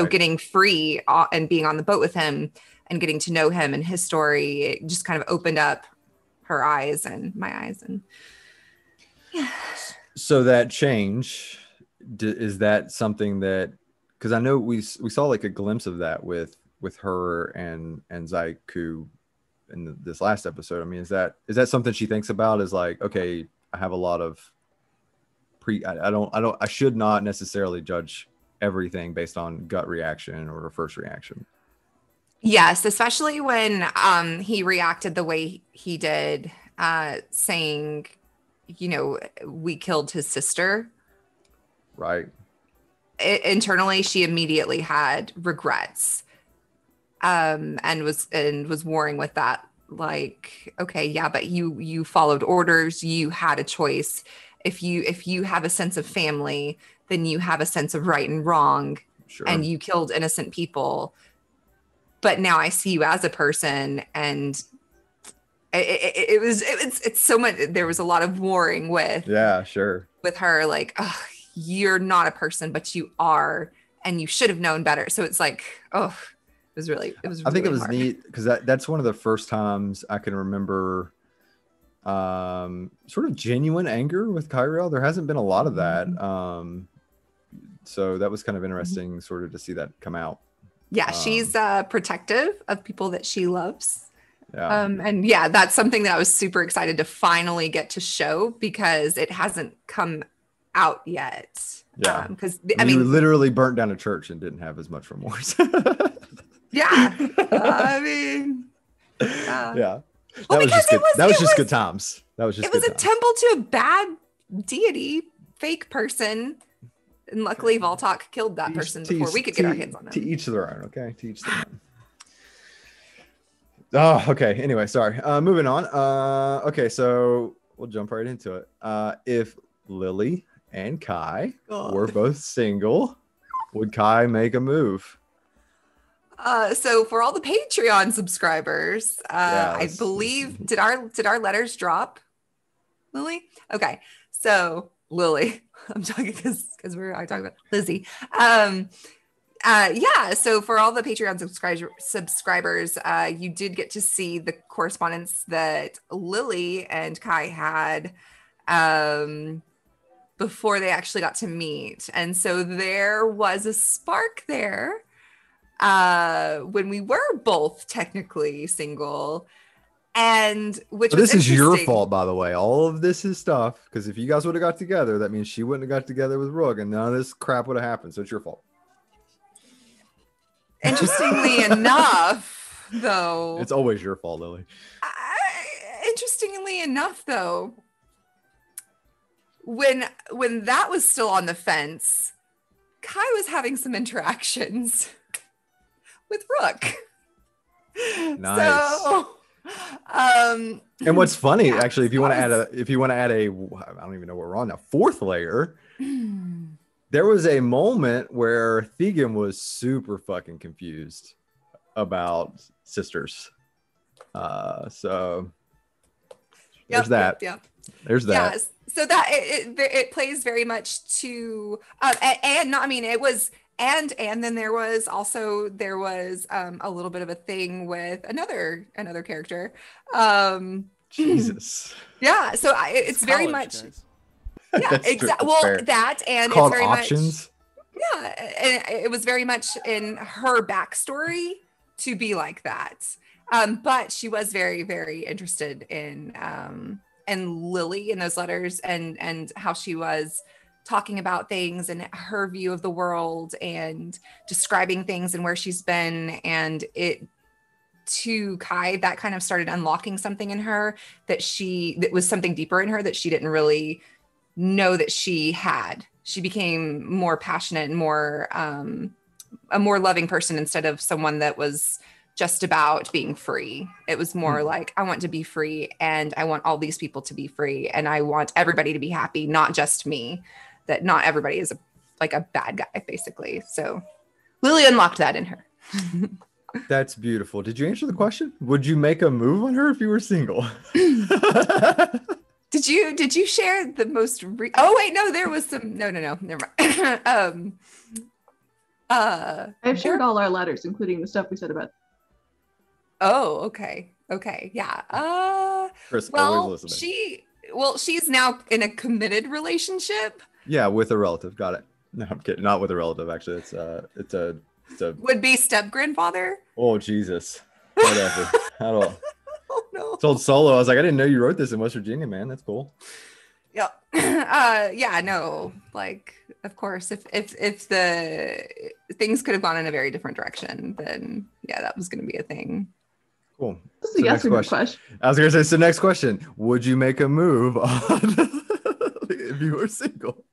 getting free and being on the boat with him and getting to know him and his story, it just kind of opened up her eyes and my eyes. And yeah. So that change, is that something that, because I know we saw like a glimpse of that with her and Zaiku in this last episode. I mean, is that something she thinks about, is like, okay, I have a lot of I should not necessarily judge everything based on gut reaction or first reaction? Yes, especially when he reacted the way he did, saying, we killed his sister. Right. Internally, she immediately had regrets, and was warring with that. Like, okay, yeah, but you followed orders. You had a choice. If you have a sense of family, then you have a sense of right and wrong. Sure. And you killed innocent people. But now I see you as a person, and it's so much. There was a lot of warring with. Yeah, sure. With her, like, oh, you're not a person, but you are, and you should have known better. So it's like, oh, it was really I think it was hard. neat because that's one of the first times I can remember sort of genuine anger with Kyrell. There hasn't been a lot of that. So that was kind of interesting sort of to see that come out. Yeah, she's protective of people that she loves. Yeah. And yeah, that's something that I was super excited to finally get to show, because it hasn't come out yet. Yeah. Because you literally burnt down a church and didn't have as much remorse. Yeah. I mean, yeah. Well, that was just good times. It was a temple to a bad deity, fake person. And luckily Voltok killed that person before we could get our hands on him. To each their own, okay? To each their own. Oh, okay. Anyway, sorry. Moving on. Okay, so we'll jump right into it. If Lily and Kai were both single, would Kai make a move? So for all the Patreon subscribers, I believe, did our letters drop, Lily? Okay, so Lily, I'm talking because I talking about Lizzie. Yeah, so for all the Patreon subscribers, you did get to see the correspondence that Lily and Kai had before they actually got to meet. And so there was a spark there when we were both technically single. And this is your fault, by the way. All of this is stuff, because if you guys would have got together, that means she wouldn't have got together with Rook, and none of this crap would have happened. So it's your fault. Interestingly enough, though, it's always your fault, Lily. Interestingly enough, though, when that was still on the fence, Kai was having some interactions with Rook. Nice. So, and what's funny, actually, if you want to add a, I don't even know what we're on now, fourth layer, there was a moment where Thegan was super fucking confused about sisters. So there's that. There's that. Yes. So that it plays very much to and not, I mean, it was and then there was a little bit of a thing with another character. Jesus. Yeah. So it's very much. Guys. Yeah, exactly. Well, fair. that and It's called very options. much. Yeah, and it was very much in her backstory to be like that. But she was very, very interested in Lily in those letters and how she was talking about things and her view of the world and describing things and where she's been. And it, to Kai, that kind of started unlocking something in her that was something deeper in her that she didn't really know that she had. She became more passionate and more a more loving person instead of someone that was just about being free. It was more like, I want to be free and I want all these people to be free and I want everybody to be happy, not just me. That not everybody is like a bad guy, basically. So Lily unlocked that in her. That's beautiful. Did you answer the question? Would you make a move on her if you were single? Did you share the most oh wait, no, there was some no, never mind. I've shared all our letters, including the stuff we said about. Oh, okay. Yeah. Chris, well, always listening. she's now in a committed relationship. Yeah, with a relative. Got it. No, I'm kidding. Not with a relative, actually. It's a Would be step grandfather. Oh Jesus. Whatever. I don't. Oh no. Told Solo, I was like, I didn't know you wrote this in West Virginia, man. That's cool. Yeah. Yeah, no, like, of course, if the things could have gone in a very different direction, then yeah, that was going to be a thing. Cool. This is a yes or no question. I was going to say, so next question. Would you make a move on if you were single?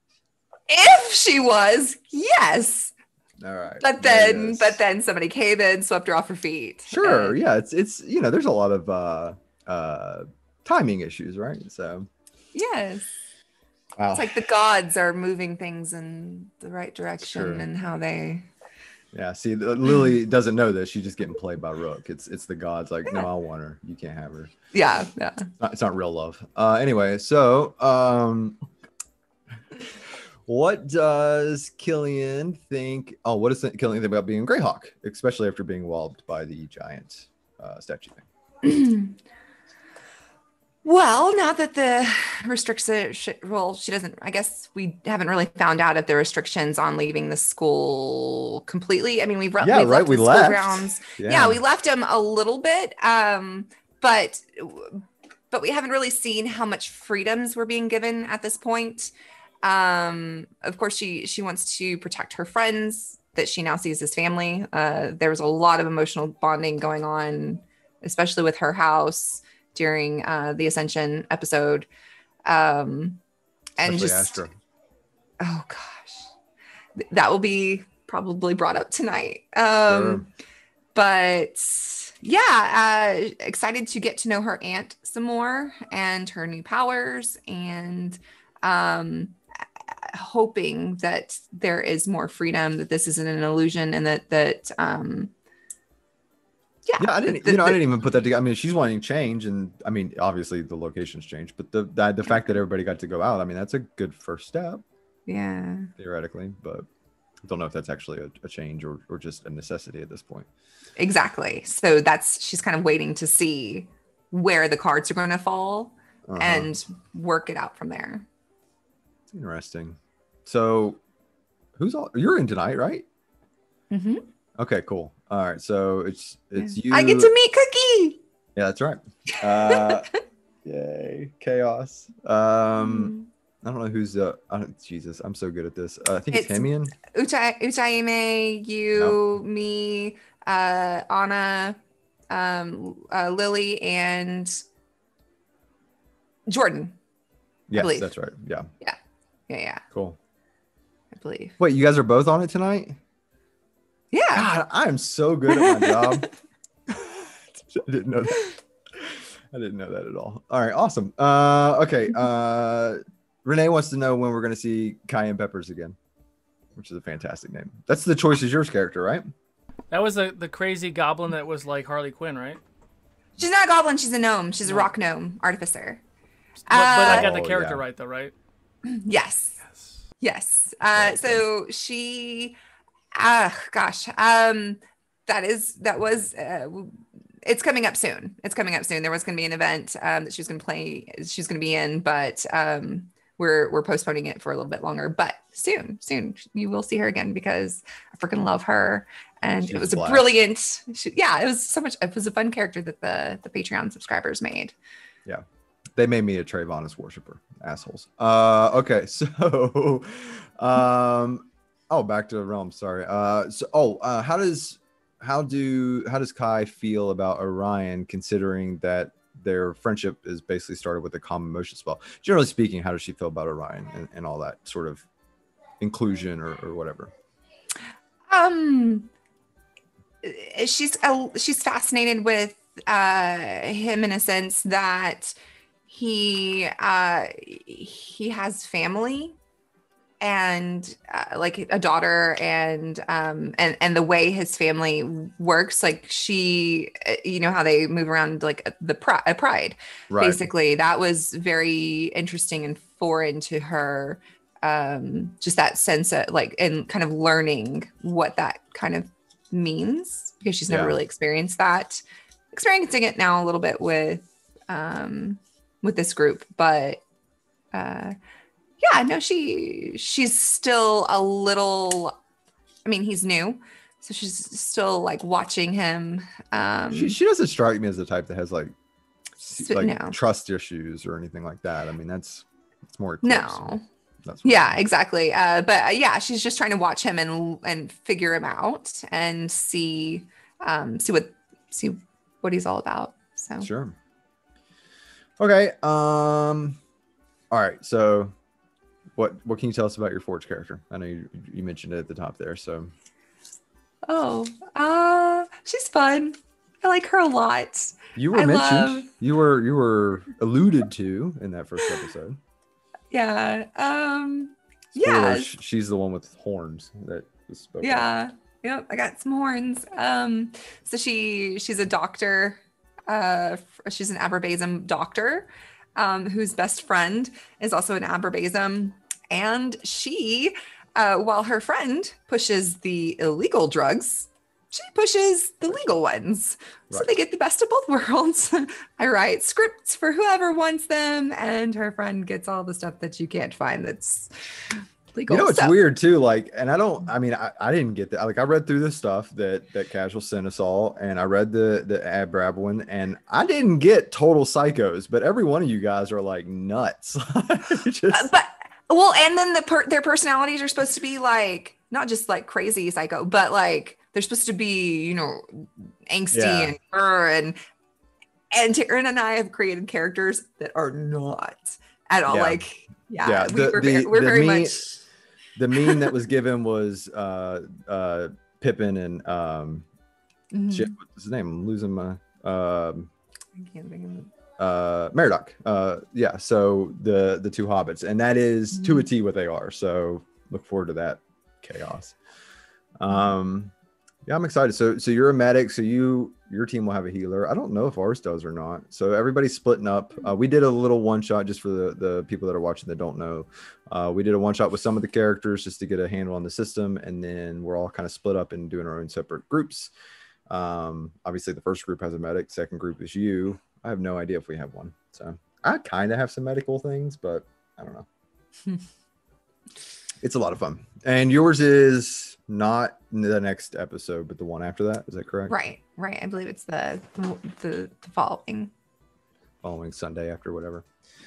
If she was, yes. All right. But then somebody came in, swept her off her feet. Sure. Yeah. It's there's a lot of timing issues, right? So. Yes. Wow. It's like the gods are moving things in the right direction and how they. Yeah. See, Lily doesn't know this. She's just getting played by Rook. It's the gods like, no, I want her. You can't have her. Yeah. It's not real love. Anyway, so what does Killian think? Oh, what does Killian think about being Greyhawk, especially after being walled by the giant statue thing? Well, now that the restrictions, she doesn't, I guess we haven't really found out if the restrictions on leaving the school completely. I mean, we left the school grounds. Yeah, we left them a little bit, but we haven't really seen how much freedoms were being given at this point. Of course, she wants to protect her friends that she now sees as family. There was a lot of emotional bonding going on, especially with her house during the Ascension episode. And especially just Astra. Oh gosh, that will be probably brought up tonight. Sure. But yeah, excited to get to know her aunt some more and her new powers, and hoping that there is more freedom, that this isn't an illusion, and that I didn't even put that together. I mean, she's wanting change, and I mean, obviously the location's changed, but the fact that everybody got to go out, I mean, that's a good first step. Yeah. Theoretically, but I don't know if that's actually a change or just a necessity at this point. Exactly. So she's kind of waiting to see where the cards are going to fall and work it out from there. Interesting. So you're in tonight, right? Mm-hmm. Okay, cool. All right, so it's you. I get to meet Cookie. Yeah, that's right. Yay, chaos. I don't know who's Jesus, I'm so good at this. I think it's Hemian. Uchaime, you, me, Anna, Lily, and Jordan. Yes, that's right. Yeah. Cool. I believe. Wait, you guys are both on it tonight? Yeah. God, I am so good at my job. I didn't know that at all. All right, awesome. Okay. Renee wants to know when we're going to see Cayenne Peppers again. which is a fantastic name. That's the Choice Is Yours character, right? That was the crazy goblin that was like Harley Quinn, right? She's not a goblin. She's a gnome. She's a rock gnome artificer. But I got the Oh, character yeah. right, though, right? Yes. Yes. Okay. So she, gosh, that was, it's coming up soon. It's coming up soon. There was going to be an event that she was going to play. She's going to be in, but we're postponing it for a little bit longer. But soon you will see her again because I freaking love her. And She's it was a blast. brilliant. It was so much. It was a fun character that the Patreon subscribers made. Yeah. They made me a Trayvonus worshiper. Assholes. Okay, so back to Realm, sorry. How does Kai feel about Orion, considering that their friendship is basically started with a common motion spell? Generally speaking, how does she feel about Orion and all that sort of inclusion or whatever? She's fascinated with him in a sense that he has family and like a daughter and the way his family works, like she, how they move around like the pride, Right. basically. That was very interesting and foreign to her. Just that sense of like, and kind of learning what that kind of means because she's never really experienced that. Experiencing it now a little bit with this group, but she's still a little, I mean, he's new, so she's still like watching him. She doesn't strike me as the type that has like no. trust issues or anything like that. I mean, it's more no. That's exactly. But she's just trying to watch him and figure him out and see what he's all about. So sure. Okay. All right. So what can you tell us about your Forge character? I know you mentioned it at the top there. So she's fun. I like her a lot. You were mentioned. You were alluded to in that first episode. Yeah. Spoilers, she's the one with horns that was spoken. Yeah. Yep. I got some horns. So she's a doctor. She's an Abrabasum doctor, whose best friend is also an Abrabasum. And she, while her friend pushes the illegal drugs, she pushes the legal ones. Right. So they get the best of both worlds. I write scripts for whoever wants them, and her friend gets all the stuff that you can't find that's legal. It's weird too. Like, and I didn't get that. Like, I read through the stuff that Casual sent us all, and I read the Abrab one, and I didn't get total psychos, but every one of you guys are like nuts. And then their personalities are supposed to be like not just like crazy psycho, but like they're supposed to be, angsty and Taryn and I have created characters that are not at all like, we're very much. The meme that was given was Pippin and shit, what's his name? I'm losing my I can't think of it. Meridoc. So the two hobbits, and that is to a T what they are. So look forward to that chaos. I'm excited. So you're a medic, so your team will have a healer. I don't know if ours does or not. So everybody's splitting up. We did a little one shot just for the people that are watching that don't know. We did a one shot with some of the characters just to get a handle on the system, and then we're all kind of split up and doing our own separate groups. Obviously the first group has a medic, second group is you. I have no idea if we have one. So I kind of have some medical things, but I don't know. It's a lot of fun. And yours is not the next episode, but the one after that. Is that correct? Right. I believe it's the following Sunday after whatever.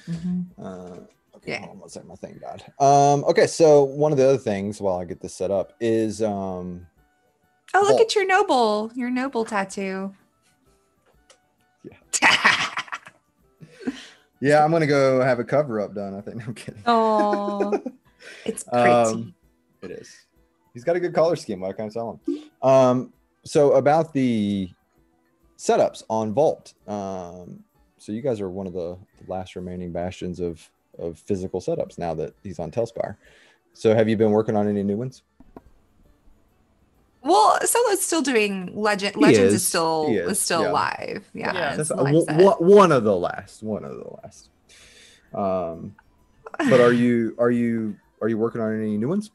Okay, hold on one second. My thing died. Okay, so one of the other things while I get this set up is look at your noble tattoo. Yeah, I'm gonna go have a cover up done. I think. No, I'm kidding. Oh, it's pretty. It is. He's got a good color scheme. Why can't I tell him? So about the setups on Vault. So you guys are one of the last remaining bastions of physical setups now that he's on Telspire. So have you been working on any new ones? Well, Solo's still doing Legends He is still yeah. live. Yeah, That's it's a live set. one of the last. But are you working on any new ones?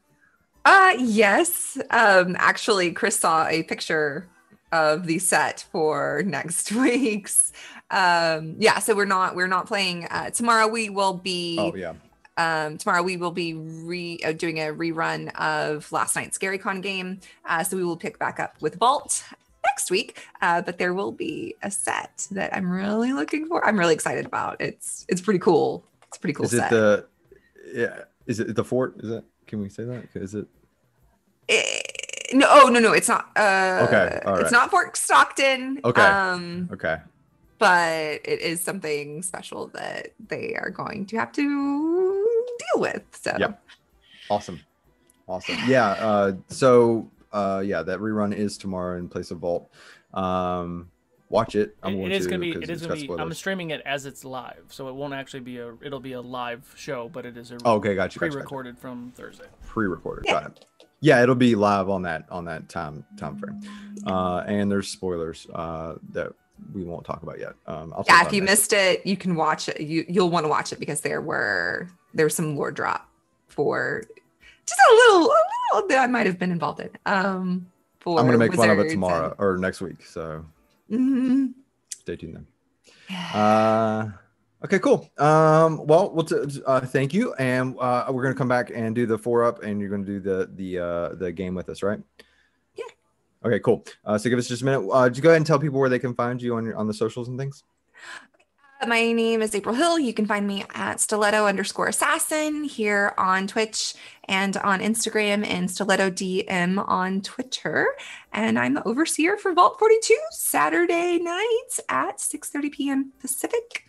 Yes. Actually, Chris saw a picture of the set for next week's. Yeah, so we're not playing tomorrow. We will be. Oh yeah. Tomorrow we will be doing a rerun of last night's GaryCon game. So we will pick back up with Vault next week. But there will be a set that I'm really looking for. I'm really excited about. It's pretty cool. It's a pretty cool set. Is it the fort? Is it? Can we say that? Is it? No, it's not. Okay, all right. It's not Fort Stockton. Okay. Okay. But it is something special that they are going to have to deal with. So yeah, awesome. Yeah. Yeah, that rerun is tomorrow in place of Vault. Watch it. It is gonna be. I'm streaming it as it's live, so it won't actually be it'll be a live show, but it is okay, gotcha. Pre-recorded from Thursday. Pre-recorded, got it. Yeah, it'll be live on that time frame. And there's spoilers that we won't talk about yet. If you missed it, you can watch it. You'll want to watch it because there's some lore drop for just a little that I might have been involved in. I'm gonna make fun of it tomorrow or next week, so stay tuned then. Okay, cool. Well, thank you, and we're gonna come back and do the 4-up, and you're gonna do the game with us, right? Yeah. Okay, cool. So give us just a minute. Just go ahead and tell people where they can find you on the socials and things. My name is April Hill. You can find me at stiletto_assassin here on Twitch and on Instagram, and stiletto DM on Twitter. And I'm the overseer for Vault42 Saturday nights at 6:30 p.m. Pacific,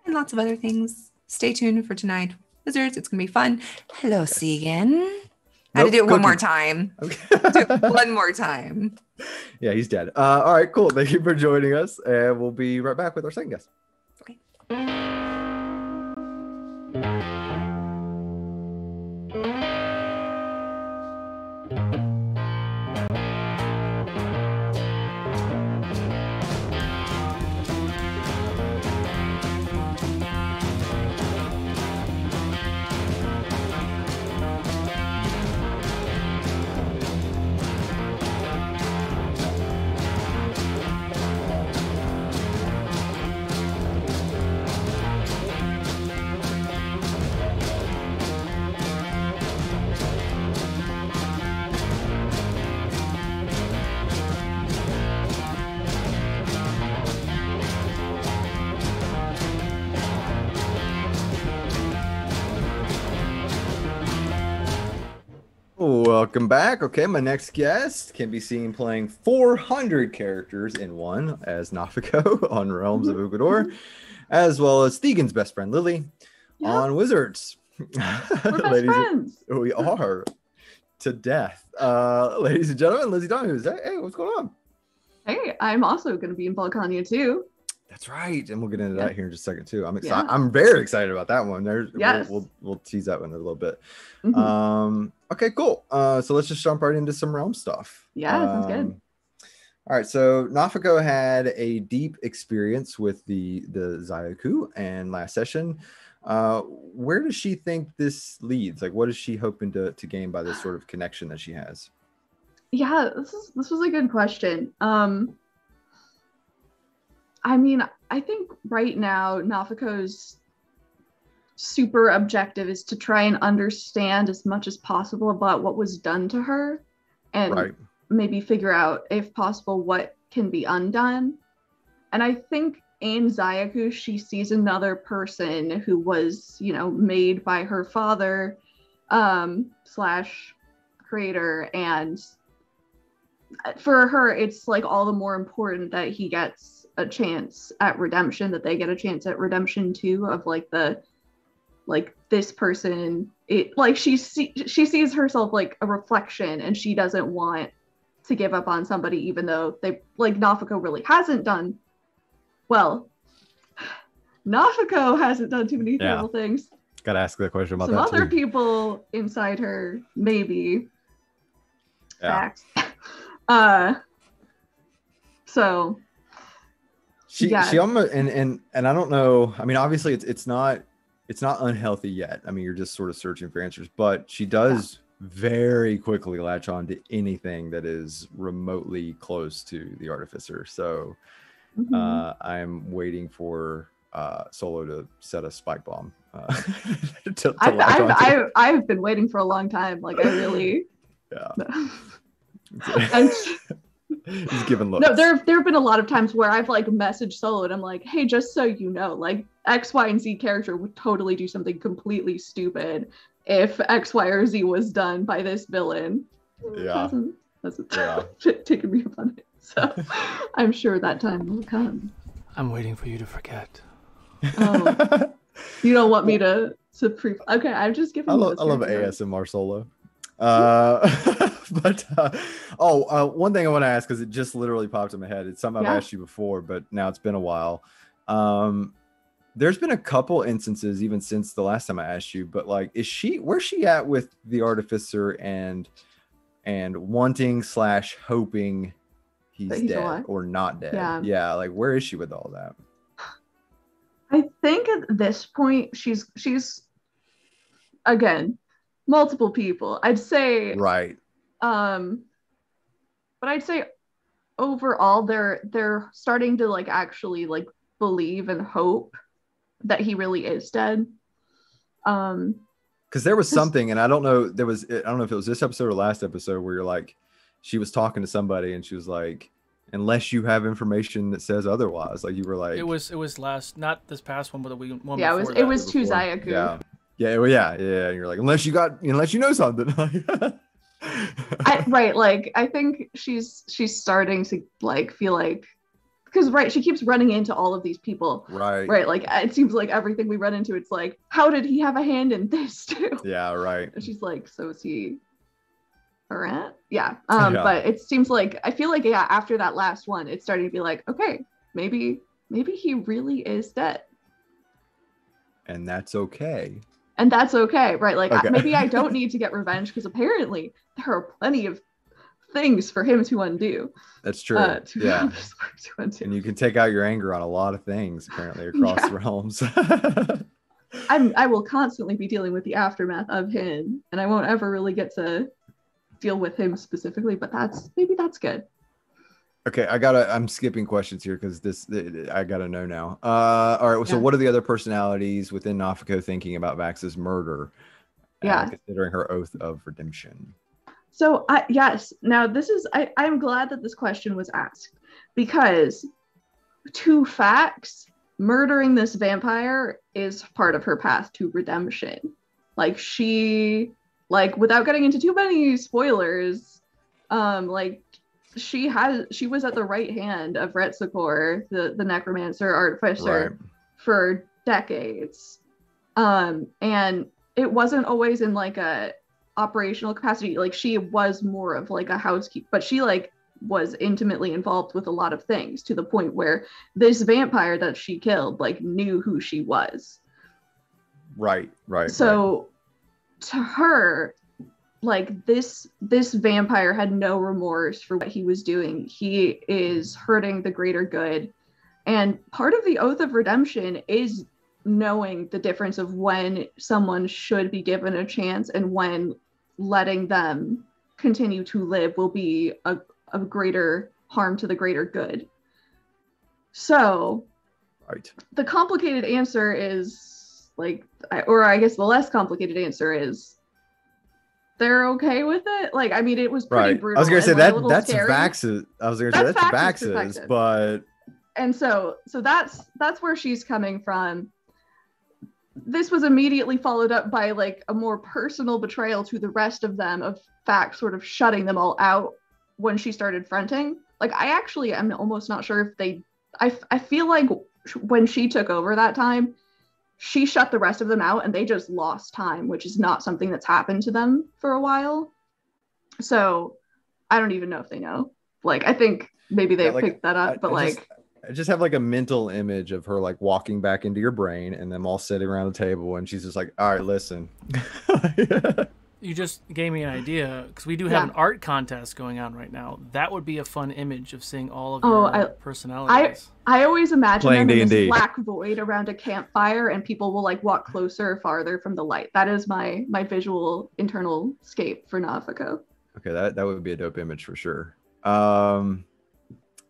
and lots of other things. Stay tuned for tonight, Wizards. It's gonna be fun. Hello, Segan. I had to do it one more time. Okay. Do it one more time. Yeah, he's dead. All right, cool. Thank you for joining us, and we'll be right back with our second guest. Okay. Welcome back. Okay, my next guest can be seen playing 400 characters in one as Nafiko on Realms of Ugador, as well as Thegan's best friend Lily on Wizards. We're best friends. We are to death. Ladies and gentlemen, Lizzy Donahue. Hey, what's going on? Hey, I'm also going to be in Volcania too. That's right, and we'll get into that here in just a second too. I'm excited. Yeah. I'm very excited about that one. We'll tease that one in a little bit. Okay, cool. So let's just jump right into some realm stuff. Yeah, sounds good. All right, so Nafiko had a deep experience with the Zayaku, and last session, where does she think this leads? Like, what is she hoping to gain by this sort of connection that she has? Yeah, this was a good question. I mean, I think right now Nafiko's super objective is to try and understand as much as possible about what was done to her, and maybe figure out, if possible, what can be undone. And I think in Zayaku, she sees another person who was, made by her father / creator, and for her, it's like all the more important that he gets a chance at redemption, that they get a chance at redemption too, of this person. It she sees herself like a reflection, and she doesn't want to give up on somebody, even though Nafiko really hasn't done well. Nafiko hasn't done too many terrible things. Gotta ask the question about some that other too. People inside her, maybe. Facts. So she almost and I don't know. I mean, obviously it's not unhealthy yet. I mean, you're just sort of searching for answers, but she does very quickly latch on to anything that is remotely close to the artificer. So I'm waiting for Solo to set a spike bomb. I've been waiting for a long time. Like I really He's given looks. No, there have been a lot of times where I've like messaged Solo and I'm like, hey, just so you know, like X, Y, and Z character would totally do something completely stupid if X, Y, or Z was done by this villain. Hasn't taken me up on it. So I'm sure that time will come. I'm waiting for you to forget. Oh, you don't want me to okay, I'm just giving. I love ASMR Solo. One thing I want to ask, because it just literally popped in my head. It's something I've asked you before, but now it's been a while. There's been a couple instances even since the last time I asked you, but like, where's she at with the artificer and wanting / hoping he's dead alive or not dead? Yeah, like where is she with all that? I think at this point she's again multiple people. I'd say but I'd say overall they're starting to like actually like believe and hope that he really is dead. Because there was something, and I don't know if it was this episode or last episode, where you're like, she was talking to somebody and she was like, unless you have information that says otherwise, like you were like, it was last, not this past one, but the one before it was to Zayaku. Yeah. You're like, unless you know something. I think she's starting to like feel like, because she keeps running into all of these people. Right. Like it seems like everything we run into, it's like, how did he have a hand in this too? Yeah, right. And she's like, so is he a rat? Yeah. But it seems like, I feel like after that last one, it's starting to be like, okay, maybe he really is dead. And that's okay. Right? Like maybe I don't need to get revenge, because apparently there are plenty of things for him to undo. That's true. To undo. And you can take out your anger on a lot of things apparently across the realms. I will constantly be dealing with the aftermath of him, and I won't ever really get to deal with him specifically, but maybe that's good. Okay, I'm skipping questions here because I gotta know now. All right, so what are the other personalities within Nafako thinking about Vax's murder? Considering her oath of redemption. So yes, now this is I'm glad that this question was asked, because to Fax, murdering this vampire is part of her path to redemption. Like she, without getting into too many spoilers, she was at the right hand of Retzikor, the necromancer artificer, for decades. And it wasn't always in like a operational capacity. Like she was more of like a housekeeper, but she was intimately involved with a lot of things, to the point where this vampire that she killed knew who she was. Right. So to her, this vampire had no remorse for what he was doing. He is hurting the greater good. And part of the oath of redemption is knowing the difference of when someone should be given a chance and when letting them continue to live will be a greater harm to the greater good. So the complicated answer is I guess the less complicated answer is they're okay with it. It was pretty brutal. I was gonna say that's scary. Vax's. I was gonna say that's Vax's, but and so that's where she's coming from. This was immediately followed up by a more personal betrayal to the rest of them, of Fax sort of shutting them all out when she started fronting. I actually am almost not sure if I feel like when she took over that time, she shut the rest of them out and they just lost time, which is not something that's happened to them for a while. So I don't even know if they know. I think maybe they picked that up, but I just have a mental image of her walking back into your brain and them all sitting around a table and she's just like, all right, listen. You just gave me an idea because we do have an art contest going on right now. That would be a fun image of seeing all of your personalities. I always imagine Playing them in D&D. this black void around a campfire, and people will like walk closer or farther from the light. That is my visual internal scape for Nafako. Okay, that would be a dope image for sure.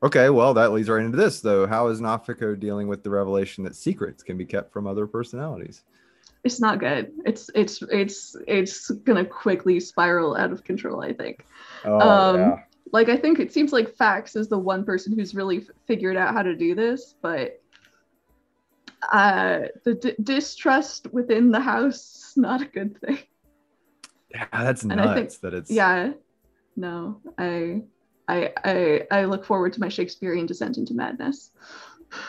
Okay, well, that leads right into this though. How is Nafako dealing with the revelation that secrets can be kept from other personalities? It's not good. It's gonna quickly spiral out of control, I think. Yeah. Like I think it seems like Fax is the one person who's really figured out how to do this, but the distrust within the house is not a good thing. Yeah, that's And nuts. I think, that it's no, I look forward to my Shakespearean descent into madness.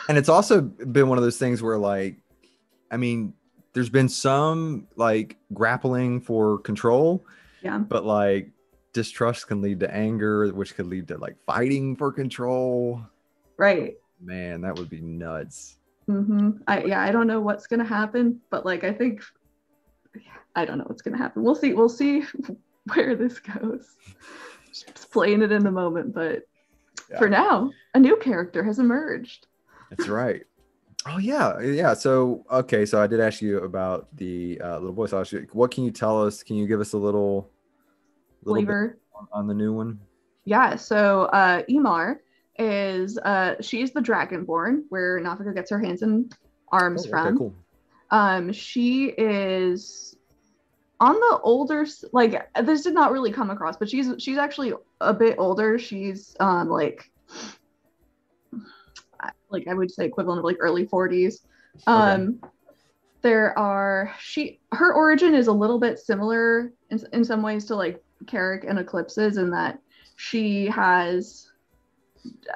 And it's also been one of those things where, like, I mean, there's been some like grappling for control, but like distrust can lead to anger, which could lead to like fighting for control. Right. Man, that would be nuts. I don't know what's gonna happen, but like I think I don't know what's gonna happen. We'll see where this goes. Just playing it in the moment, but for now, a new character has emerged. That's right. Oh yeah. So okay, so I did ask you about the little boy. So I'll ask you, what can you tell us? Can you give us a little flavor on the new one? Yeah. So Emar is she's the Dragonborn, where Nafaka gets her hands and arms from. Cool. She is on the older, like this did not really come across, but she's actually a bit older. She's like I would say equivalent of like early 40s. Her origin is a little bit similar in some ways to like Carrick and Eclipse's, in that she has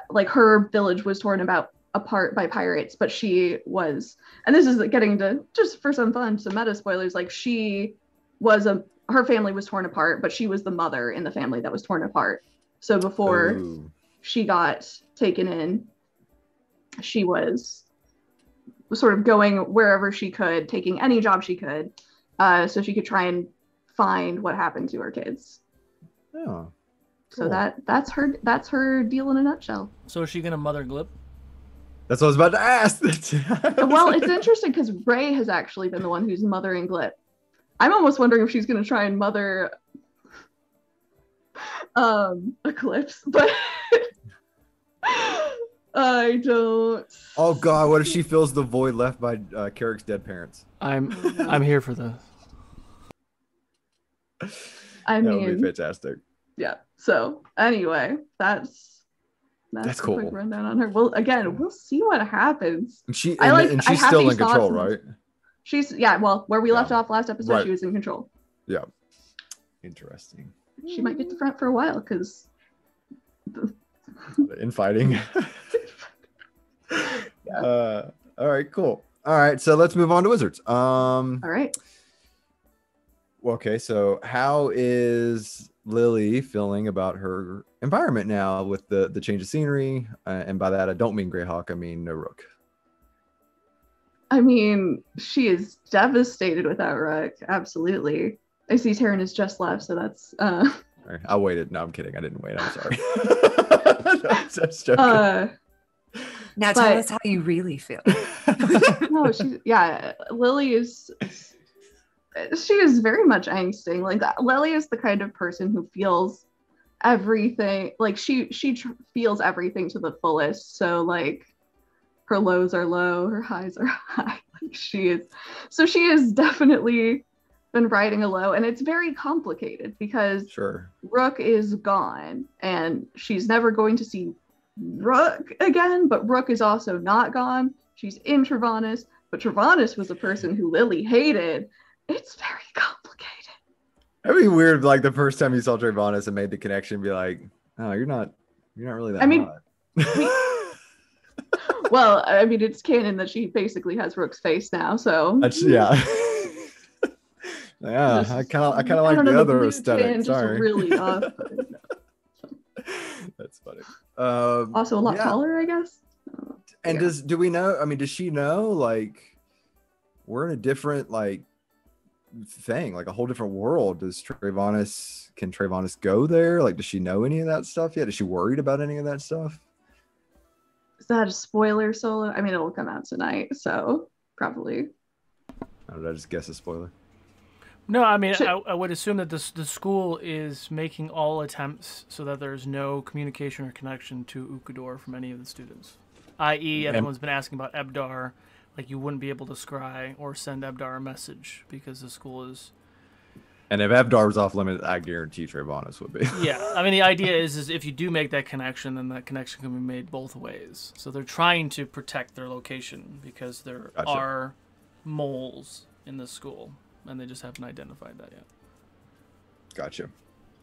like her village was torn apart by pirates, but she was, and this is getting to, just for some fun, some meta spoilers, like her family was torn apart, but she was the mother in the family that was torn apart. So before she got taken in, she was sort of going wherever she could, taking any job she could, so she could try and find what happened to her kids. Oh, cool. So that's her deal in a nutshell. So is she gonna mother Glip? That's what I was about to ask. Well, it's interesting because Ray has actually been the one who's mothering Glip. I'm almost wondering if she's gonna try and mother Eclipse, but I don't. Oh God, what if she fills the void left by Carrick's dead parents? I'm here for this. That would be fantastic. Yeah. So anyway, that's cool. A quick rundown on her. Well, again, we'll see what happens. And she's still in control, right? She's where we left off last episode, She was in control. Yeah. Interesting. She might get the front for a while because infighting. All right, cool. All right, so let's move on to wizards. All right. Okay, so how is Lily feeling about her environment now with the change of scenery? And by that, I don't mean Greyhawk, I mean no Rook. I mean, she is devastated without Rook. Absolutely. I see Taryn has just left, so that's. Right, I waited. No, I'm kidding. I didn't wait. I'm sorry. No, I'm just joking. Now tell us how you really feel. No, Lily is. She is very much angsting. Like Lily is the kind of person who feels everything. Like she feels everything to the fullest. So like, her lows are low, her highs are high. Like she is definitely been riding a low, and it's very complicated because Rook is gone, and she's never going to see Rook again. But Rook is also not gone. She's in Travanis, but Travanis was a person who Lily hated. It's very complicated. It'd be weird, like the first time you saw Travanis and made the connection, be like, "Oh, you're not really that." I mean, well, I mean, it's canon that she basically has Rook's face now, so yeah. Yeah, I kind of like the other aesthetic. Sorry, really off. That's funny. Also, a lot taller, I guess. And do we know? I mean, does she know? Like, we're in a different like thing, like a whole different world. Can Trayvonis go there? Like, does she know any of that stuff yet? Is she worried about any of that stuff? Is that a spoiler, Solo? I mean, it'll come out tonight, so probably. Or did I just guess a spoiler? No, I mean, I would assume that the school is making all attempts so that there's no communication or connection to Ukador from any of the students. I.e., everyone's been asking about Ebdar. Like, you wouldn't be able to scry or send Ebdar a message because the school is... And if Ebdar was off limits, I guarantee Trayvonis would be. Yeah, I mean, the idea is if you do make that connection, then that connection can be made both ways. So they're trying to protect their location because there are moles in the school. And they just haven't identified that yet. Gotcha.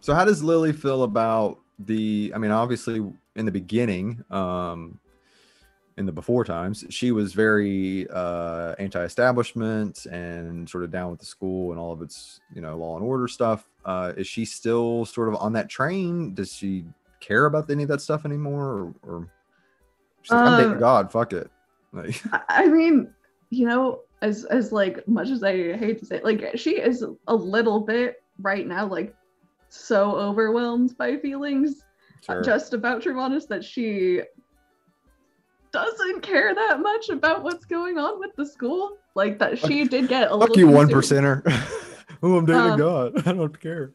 So how does Lily feel about I mean, obviously in the beginning, in the before times, she was very anti-establishment and sort of down with the school and all of its, law and order stuff. Is she still sort of on that train? Does she care about any of that stuff anymore? Or she's like, I'm dating God, fuck it. Like, I mean, as like much as I hate to say it, like she is a little bit right now like so overwhelmed by feelings just about Trayvonis that she doesn't care that much about what's going on with the school. Like that she did get a little. Fuck you, 1%er. Oh, I'm dating God. I don't care.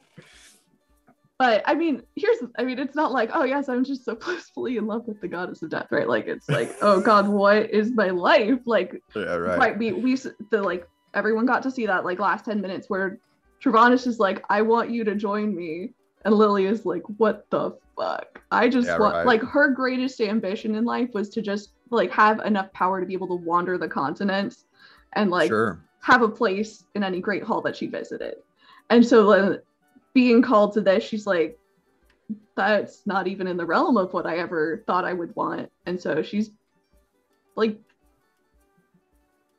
But I mean, it's not like, oh yes, I'm just so blissfully in love with the goddess of death, right? Like it's like, oh God, what is my life? Like, yeah, right. Like everyone got to see that like last 10 minutes where Trayvonis is like, I want you to join me, and Lily is like, what the fuck? I just want like her greatest ambition in life was to just like have enough power to be able to wander the continent and like have a place in any great hall that she visited, and so. Being called to this, she's like, that's not even in the realm of what I ever thought I would want. And so she's like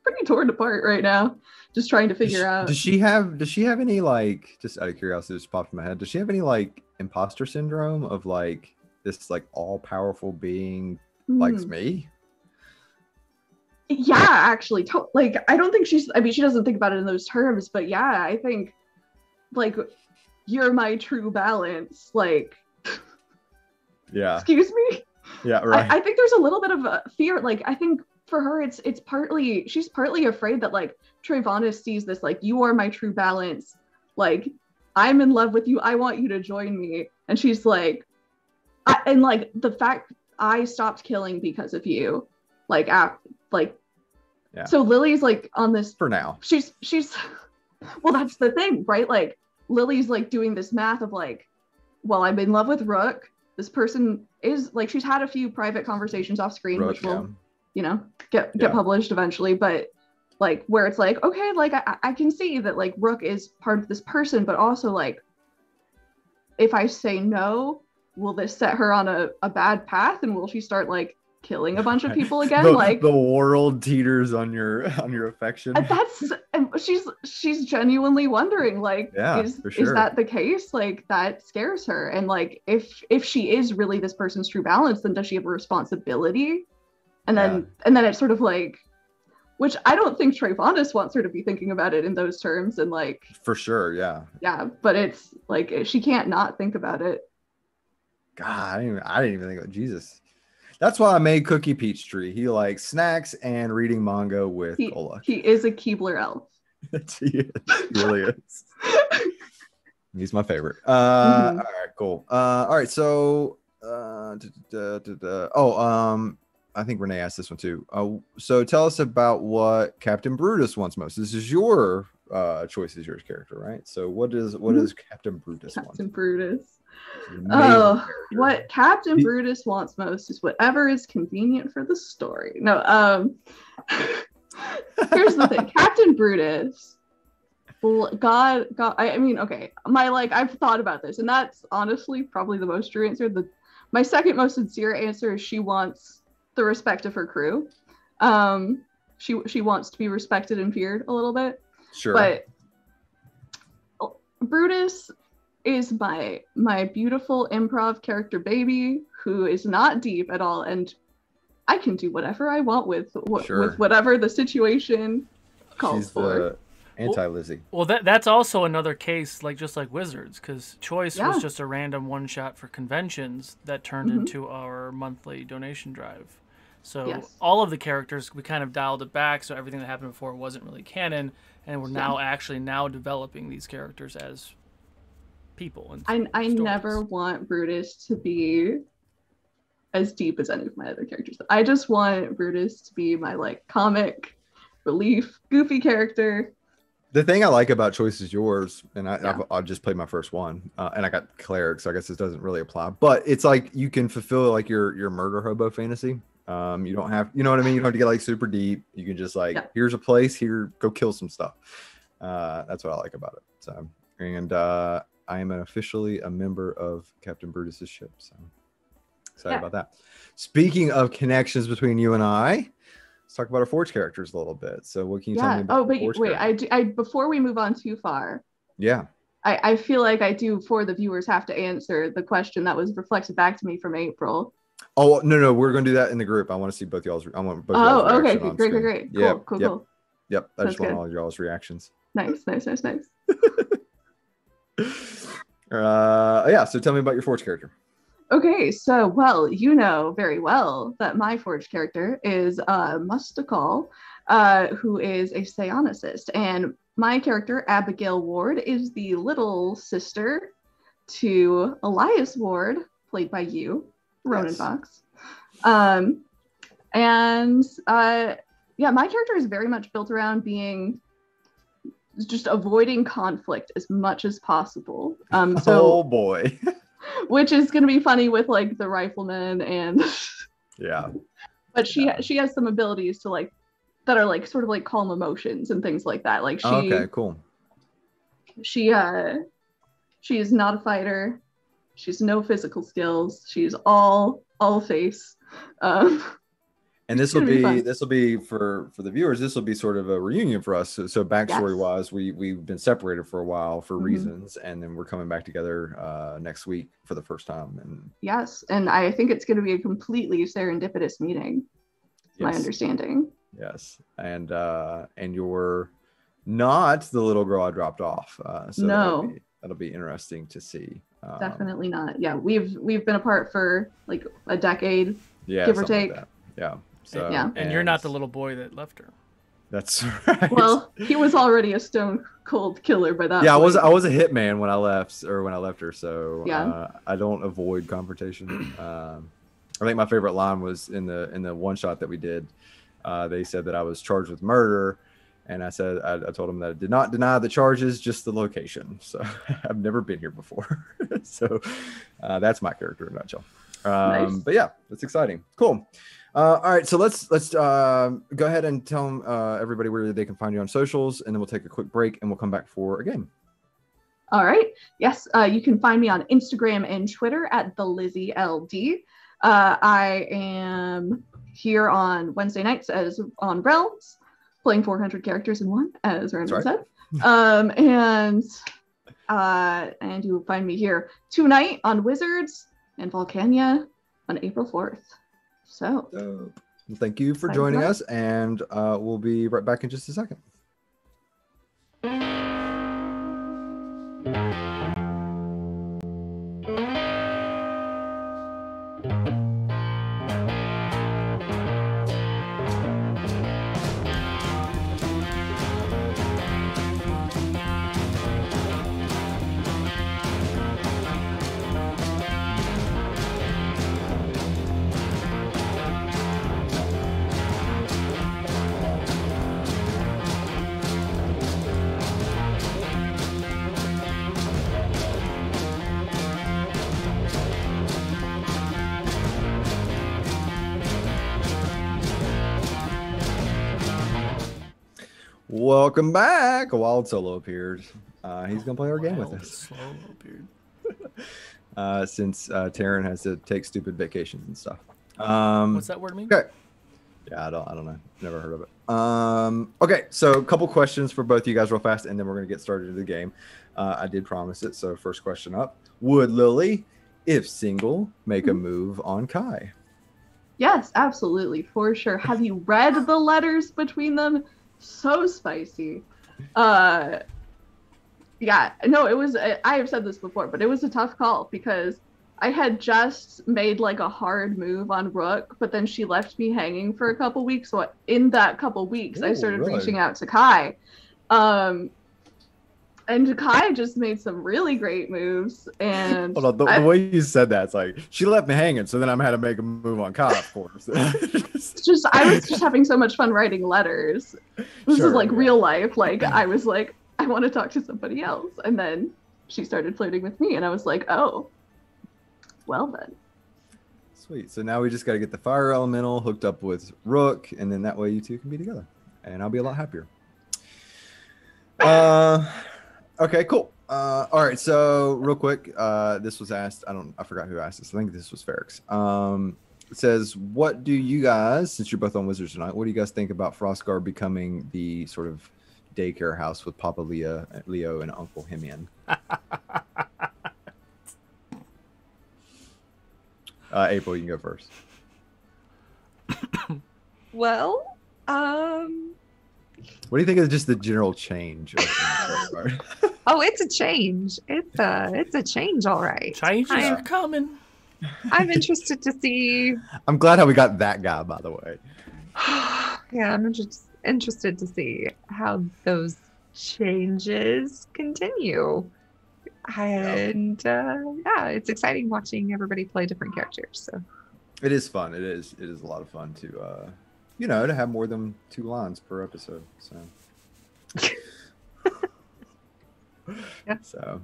pretty torn apart right now, just trying to figure out. Does she have any, like, just out of curiosity, just popped in my head, does she have any like imposter syndrome of like this like all-powerful being likes me? Yeah, actually, like I don't think she doesn't think about it in those terms, but yeah, I think like you're my true balance, like excuse me, I think there's a little bit of a fear, like I think for her it's partly she's partly afraid that like Trayvonis sees this like, you are my true balance, like I'm in love with you, I want you to join me, and she's like and like the fact I stopped killing because of you, like so Lily's like on this for now, she's well, that's the thing, right? Like Lily's like doing this math of like, well, I'm in love with Rook. This person is like, she's had a few private conversations off screen, which will, get published eventually. But like, where it's like, okay, like I can see that like Rook is part of this person, but also like, if I say no, will this set her on a bad path, and will she start like killing a bunch of people again? Like the world teeters on your affection. And she's genuinely wondering, like, is that the case? Like that scares her. And like if she is really this person's true balance, then does she have a responsibility? And then it's sort of like, which I don't think Trayvonis wants her to be thinking about it in those terms. And like for sure, yeah, but it's like she can't not think about it. God, I didn't even think about Jesus. That's why I made Cookie Peachtree. He likes snacks and reading manga with cola. He is a Keebler elf. He really is. He's my favorite. Mm-hmm. All right, cool. All right, so I think Renee asked this one too. So tell us about what Captain Brutus wants most. This is your choice as your character, right? So what does Captain Brutus want? Captain Brutus. Oh, what Captain Brutus wants most is whatever is convenient for the story. No, here's the thing. Captain Brutus, God, I mean, okay, I've thought about this, and that's honestly probably the most true answer. My second most sincere answer is she wants the respect of her crew. She wants to be respected and feared a little bit. Sure. But Brutus is my beautiful improv character baby who is not deep at all, and I can do whatever I want with whatever the situation calls She's for. the Anti-Lizzy. Well, that's also another case, like just like Wizards, because Choice Yeah. was just a random one-shot for conventions that turned into our monthly donation drive. So Yes. all of the characters, we kind of dialed it back, so everything that happened before wasn't really canon, and we're now actually developing these characters as people. And I stories. never want Brutus to be as deep as any of my other characters. I just want Brutus to be my like comic relief, goofy character. The thing I like about Choice is Yours, and I've just played my first one, and I got Cleric, so I guess this doesn't really apply. But it's like you can fulfill like your murder hobo fantasy. You don't have, you know what I mean? You don't have to get like super deep. You can just like, here's a place, here, go kill some stuff. That's what I like about it. So, and I am officially a member of Captain Brutus's ship. So excited about that. Speaking of connections between you and I, let's talk about our Forge characters a little bit. So what can you tell me about wait, before we move on too far. Yeah. I feel like I do for the viewers have to answer the question that was reflected back to me from April. Oh no, we're gonna do that in the group. I want to see both y'all's. I want both. Oh, okay, great. Yep, Cool. Yep, I just want all y'all's reactions. Nice. Yeah. So tell me about your Forge character. Okay, so well, you know very well that my Forge character is Mustakal, who is a psionicist, and my character Abigail Ward is the little sister to Elias Ward, played by you, Ronan Fawks. Yeah, my character is very much built around being just avoiding conflict as much as possible. Oh boy. Which is going to be funny with like the riflemen and but she has some abilities to like that are like sort of like calm emotions and things like that. Like okay, cool. She is not a fighter. She's no physical skills. She's all face. And this will be for the viewers. This will be sort of a reunion for us. So backstory wise, we've been separated for a while for reasons, and then we're coming back together next week for the first time. And yes, and I think it's going to be a completely serendipitous meeting. My understanding. Yes, and you're not the little girl I dropped off. So no, that'll be interesting to see. Definitely not. Yeah, we've been apart for like a decade, give or take. Like yeah. So, and you're not the little boy that left her. That's right. Well, he was already a stone cold killer by that point. I was a hitman when I left her. So I don't avoid confrontation. I think my favorite line was in the one shot that we did. They said that I was charged with murder, and I said I told them that I did not deny the charges, just the location. So I've never been here before. So that's my character in a nutshell. Nice. But yeah, that's exciting. Cool. All right, so let's go ahead and tell everybody where they can find you on socials, and then we'll take a quick break and we'll come back for a game. All right. Yes, you can find me on Instagram and Twitter at the Lizzy LD. I am here on Wednesday nights as on Realms, playing 400 characters in one, as Randall said. And you will find me here tonight on Wizards and Volcania on April 4th. So thank you for joining us, and we'll be right back in just a second. Welcome back. A wild solo appeared. He's gonna play our game with us. Solo appeared. Since Taryn has to take stupid vacations and stuff. What's that word mean? Okay. Yeah, I don't know. Never heard of it. Okay, so a couple questions for both of you guys real fast, and then we're gonna get started into the game. I did promise it. So first question up: would Lily, if single, make a move on Kai? Yes, absolutely, for sure. Have you read the letters between them? So spicy. Yeah, no, it was. I have said this before, but it was a tough call because I had just made like a hard move on Rook, but then she left me hanging for a couple weeks. So in that couple weeks, I started reaching out to Kai. And Kai just made some really great moves. And hold on, the way you said that, it's like she left me hanging, so then I had to make a move on Kai, of course. just I was just having so much fun writing letters. This is like real life. Like I was like, I want to talk to somebody else, and then she started flirting with me, and I was like, oh, well then. Sweet. So now we just got to get the fire elemental hooked up with Rook, and then that way you two can be together, and I'll be a lot happier. Okay, cool. All right, so real quick, this was asked. I forgot who asked this. I think this was Ferrix. It says, what do you guys, since you're both on Wizards tonight, what do you guys think about Frostguard becoming the sort of daycare house with Papa Leo and Uncle Hemian? April, you can go first. Well, what do you think of just the general change of Frostguard? Oh, it's a change. It's a change, all right. Changes are coming. I'm interested to see. I'm glad how we got that guy, by the way. Yeah, I'm interested to see how those changes continue. And yeah, it's exciting watching everybody play different characters. So it is fun. It is a lot of fun to to have more than 2 lines per episode. So yeah. So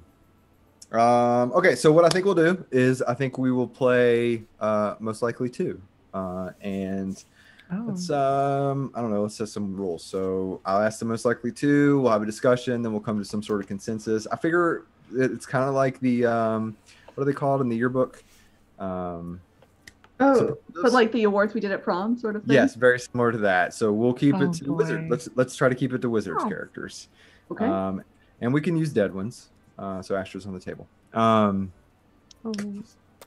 okay, so what I think we'll do is I think we will play most likely 2. And let's I don't know, let's set some rules. So I'll ask the most likely 2, we'll have a discussion, then we'll come to some sort of consensus. I figure it's kind of like the what are they called in the yearbook? But like the awards we did at prom sort of thing? Yes, very similar to that. So we'll keep it to Wizard. Let's try to keep it to Wizards characters. Okay. And we can use dead ones. So Astra's on the table.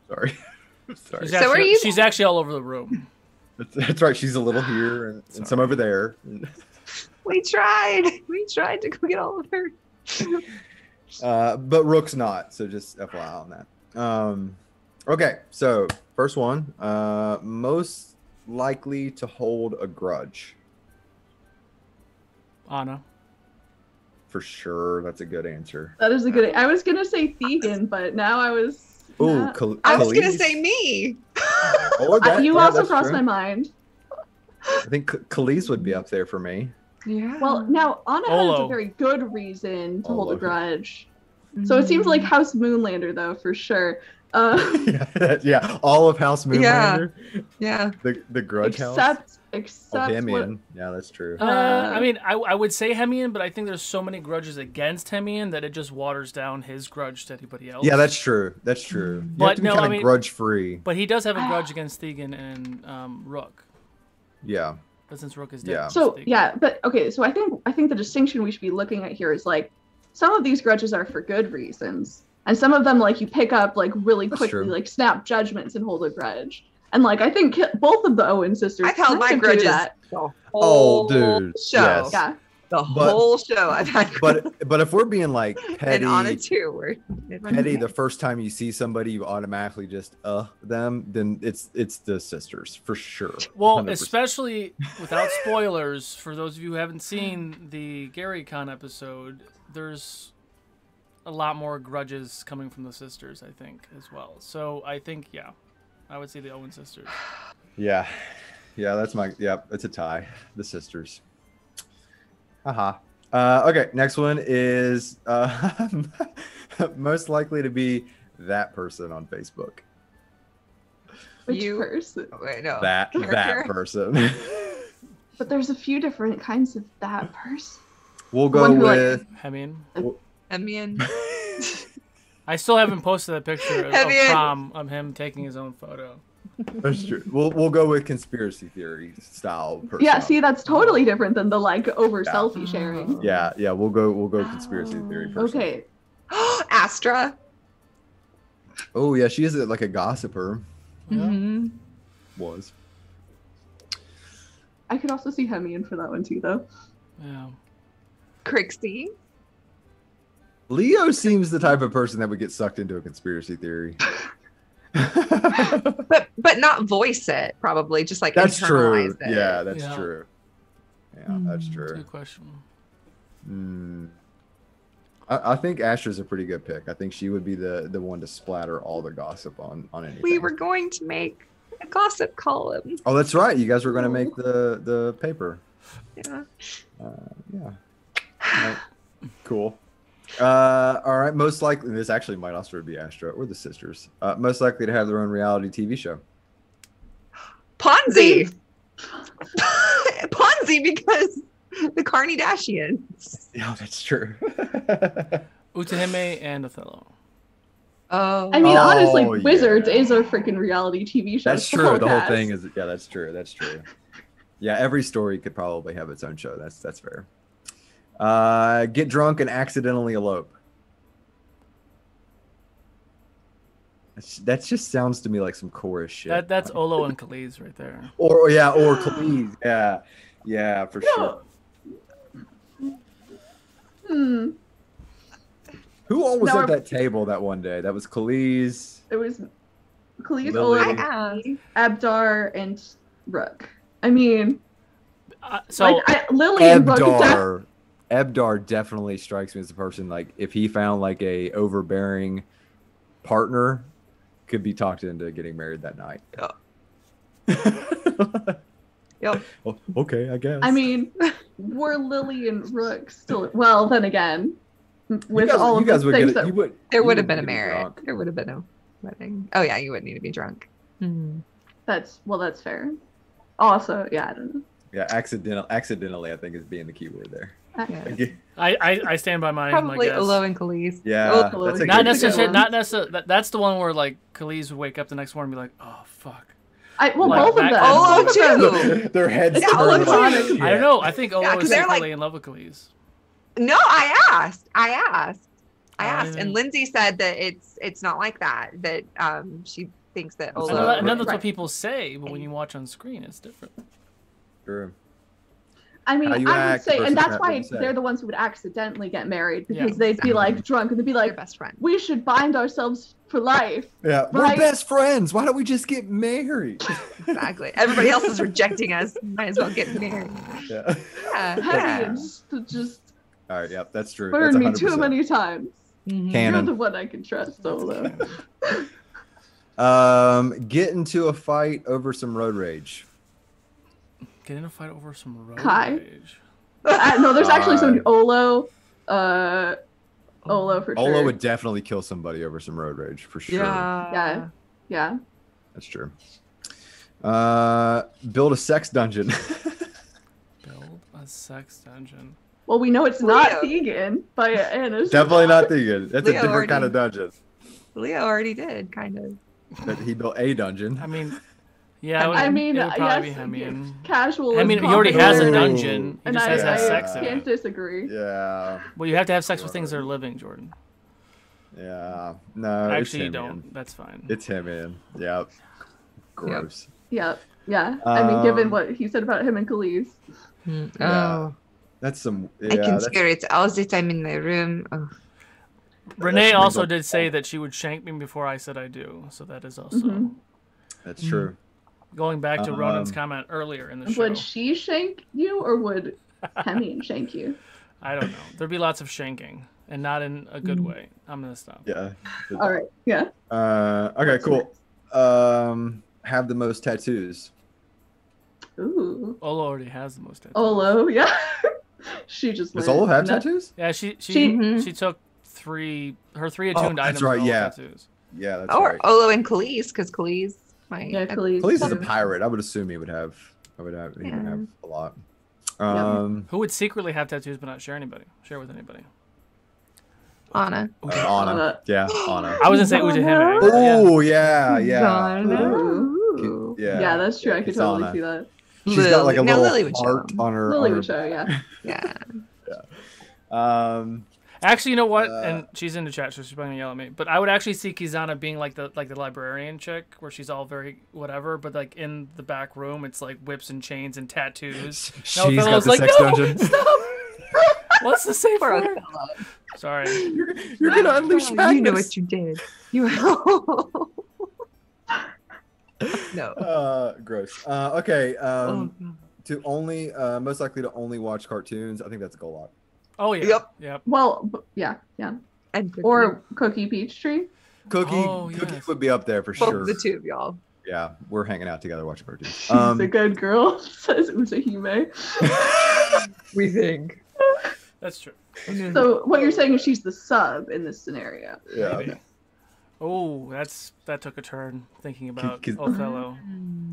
Sorry. Sorry. She's actually all over the room. That's right. She's a little here and some over there. We tried to go get all of her. But Rook's not. So just FYI on that. Okay. So first one, most likely to hold a grudge. Anna. For sure. That's a good answer. That is a good. I was gonna say Thegan, but now I was. Oh, I was gonna say me. You also crossed my mind. I think Khalees would be up there for me. Yeah. Well, now Anna has a very good reason to hold a grudge. So it seems like House Moonlander, though, for sure. Yeah, all of House Moonlander. Yeah. The grudge house. Except Hemian. Yeah, that's true. I mean, I would say Hemian, but I think there's so many grudges against Hemian that it just waters down his grudge to anybody else. Yeah, that's true. That's true. You But have to be no, kind I of mean, grudge free. But he does have a grudge against Thegan and Rook. Yeah. But since Rook is dead. Yeah. So yeah, but okay. So I think the distinction we should be looking at here is like some of these grudges are for good reasons, and some of them like you pick up like really quickly, like snap judgments and hold a grudge. And like I think both of the Owen sisters. I've held my grudges the whole dude, show. Yes. Yeah. The whole show I've had. But if we're being like petty, and Anna too, petty the first time you see somebody, you automatically just them. Then it's the sisters for sure. Well, 100%. especially without spoilers for those of you who haven't seen the Gary Con episode, there's a lot more grudges coming from the sisters, I think, as well. So I think I would say the Owen sisters. Yeah, that's it's a tie. The sisters. Okay, next one is most likely to be that person on Facebook. Which person? Wait, no. That person. But there's a few different kinds of that person. We'll go with Hemian. Hemian. I still haven't posted that picture of prom of him taking his own photo. That's true. We'll go with conspiracy theory style person. Yeah, see, that's totally different than the like over selfie sharing. Yeah, we'll go conspiracy theory person. Okay. Astra. Oh yeah, she is like a gossiper. Mm-hmm. Was. I could also see Hemian for that one too, though. Yeah. Crixie. Leo seems the type of person that would get sucked into a conspiracy theory. but not voice it, probably just like That's internalize true. it. Yeah, that's true. Yeah, that's That's a true. good question. I think Astra's a pretty good pick. I think she would be the one to splatter all the gossip on anything. We were going to make a gossip column. Oh, that's right. You guys were going to make the paper. Yeah. Yeah. All right. Cool. All right. Most likely, this actually might also be Astra or the sisters. Most likely to have their own reality TV show. Ponzi. Ponzi because the Kardashians. Yeah, that's true. Utahime and Othello. Oh. I mean, honestly, yeah. Wizards is a freaking reality TV show. That's true. The whole cast. thing is, yeah, that's true. That's true. Yeah, every story could probably have its own show. That's fair. Get drunk and accidentally elope. That just sounds to me like some chorus shit. That's Olo and Khalees right there. Or Khalees. Yeah, for sure. Hmm. Who all was No, at that table that one day? That was Khalees. It was Khalees, Lily. Olo, Abdar, and Rook. I mean, So Lily and Rook. Ebdar definitely strikes me as a person, like, if he found like a overbearing partner, could be talked into getting married that night. Yep. Oh, okay, I guess. I mean, were Lily and Rook still? Well, then again, with all of you guys the would things get it. that There you would have would been a need to be marriage. drunk. There would have been a wedding. Oh yeah, you would need to be drunk. that's fair. Also, yeah, I don't know. Yeah, accidentally, I think is being the key word there. Yeah. I stand by my Probably guess. Olo and Khalees. Yeah, Oh, that's a Not good necessarily. pick. Not necessarily. That's the one where like Khalees would wake up the next morning and be like, "Oh fuck." Well, Like, both of them. that- Olo Both of them. too. Their heads. Yeah, turn Olo like- too. yeah. I don't know. I think Olo Yeah, 'cause is they're secretly like- in love with Khalees. No, I asked, Oh, and Lindsay said that it's not like that. That she thinks that I Olo. know that- I know that's Right. what people say, but when you watch on screen, it's different. True. I mean, How you I would act say, versus and that's what why you say. they're the ones who would accidentally get married because Yeah, they'd be like drunk and they'd be Your like, best friend. "We should bind ourselves for life." Yeah, we're Right. best friends. Why don't we just get married? Exactly. Everybody else is rejecting us. Might as well get married. Yeah. Yeah. Heavens to just All right. Yep, that's true. burn That's me too 100%. many times. Mhm. Canon. You're the one I can trust, Solo. Get into a fight over some road rage. Get in a fight over some road Kai. rage. No, there's actually some God. Olo for sure. Olo would definitely kill somebody over some road rage for sure. Yeah. Yeah. That's true. Build a sex dungeon. Build a sex dungeon. Well, we know it's not Leo. Thegan by Anna's. Definitely not Thegan. That's Leo a different kind of already- dungeon. Leo already did, kind of. But he built a dungeon. I mean, yeah. I mean, it would probably yes, be Hemian. Casual. I is mean, he already has a popular, dungeon. He and just I, has to have I sex in can't it. disagree. Yeah. Well, you have to have sex with things that are living, Jordan. Yeah. No. Actually, you it's him, don't. man. That's fine. It's him, man. Yep. Gross. Yeah. I mean, given Um, what he said about him and Khalees. Yeah. Oh, That's some. I Yeah, can that's, hear it all the time in the room. Oh. Renee That's also legal. did say that she would shank me before I said I do. So that is also Mhm. that's true. going back to Ronan's Um, comment earlier in the show. Would she shank you or would Hemian shank you? I don't know. There'd be lots of shanking, and not in a good way. I'm gonna stop. Yeah. All right. Yeah. Okay. Cool. Have the most tattoos. Ooh. Olo already has the most tattoos. Olo. Yeah. She just. Does went Olo have nuts. tattoos? Yeah, she Mhm. took her three attuned that's items. right, are all yeah. tattoos. Yeah, that's Or right. Olo and Khalees, because Khalees might. Yeah, Khalees. Khalees is a too. pirate. I would assume he would have. He would have a lot. Who would secretly have tattoos but not share with anybody? Anna. Anna. Yeah, Anna. I was gonna say Donna. Ujahime. but yeah. Oh yeah, yeah. Donna. Ooh. Yeah. Yeah, that's true. I could it's totally Anna. see that. She's got like a Now little Lily would show. heart on her. Lily on would show, yeah. Yeah. her Actually, you know what? And she's in the chat, so she's probably gonna yell at me. But I would actually see Kizana being like the librarian chick, where she's all very whatever, but like in the back room, it's like whips and chains and tattoos. She's got the sex dungeon. Stop! What's the safe Poor word? Othello. Sorry. You're gonna unleash Oh, madness. you know what you did. You. No. Gross. Okay. Oh, To only most likely to only watch cartoons. I think that's a goal lock. Oh yeah. Yep. Yep. Well, yeah. and Or Cookie Peachtree. Cookie Oh, Cookie yes. would be up there for both sure. the two of y'all. Yeah, we're hanging out together watching cartoons. She's a good girl, says Usahime. We think. That's true. So what you're saying is she's the sub in this scenario. yeah. Maybe. Oh, that took a turn thinking about Kiz- Othello.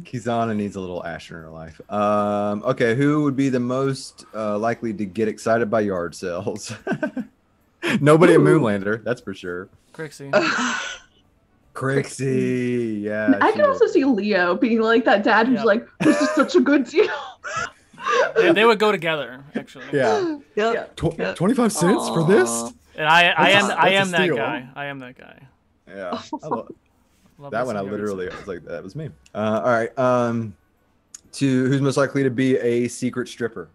Kizana needs a little ash in her life. Okay, who would be the most likely to get excited by yard sales? Nobody in Moonlander, that's for sure. Crixie. Crixie, yeah. I she can would. also see Leo being like that dad who's Yeah. like, this is such a good deal. They would go together, actually. Yeah. Yep. 25 cents for this? Aw. And I That's am a that steal. guy. I am that guy. Yeah. Love That me one I some yards. literally I was like, that was me. All right. To who's most likely to be a secret stripper?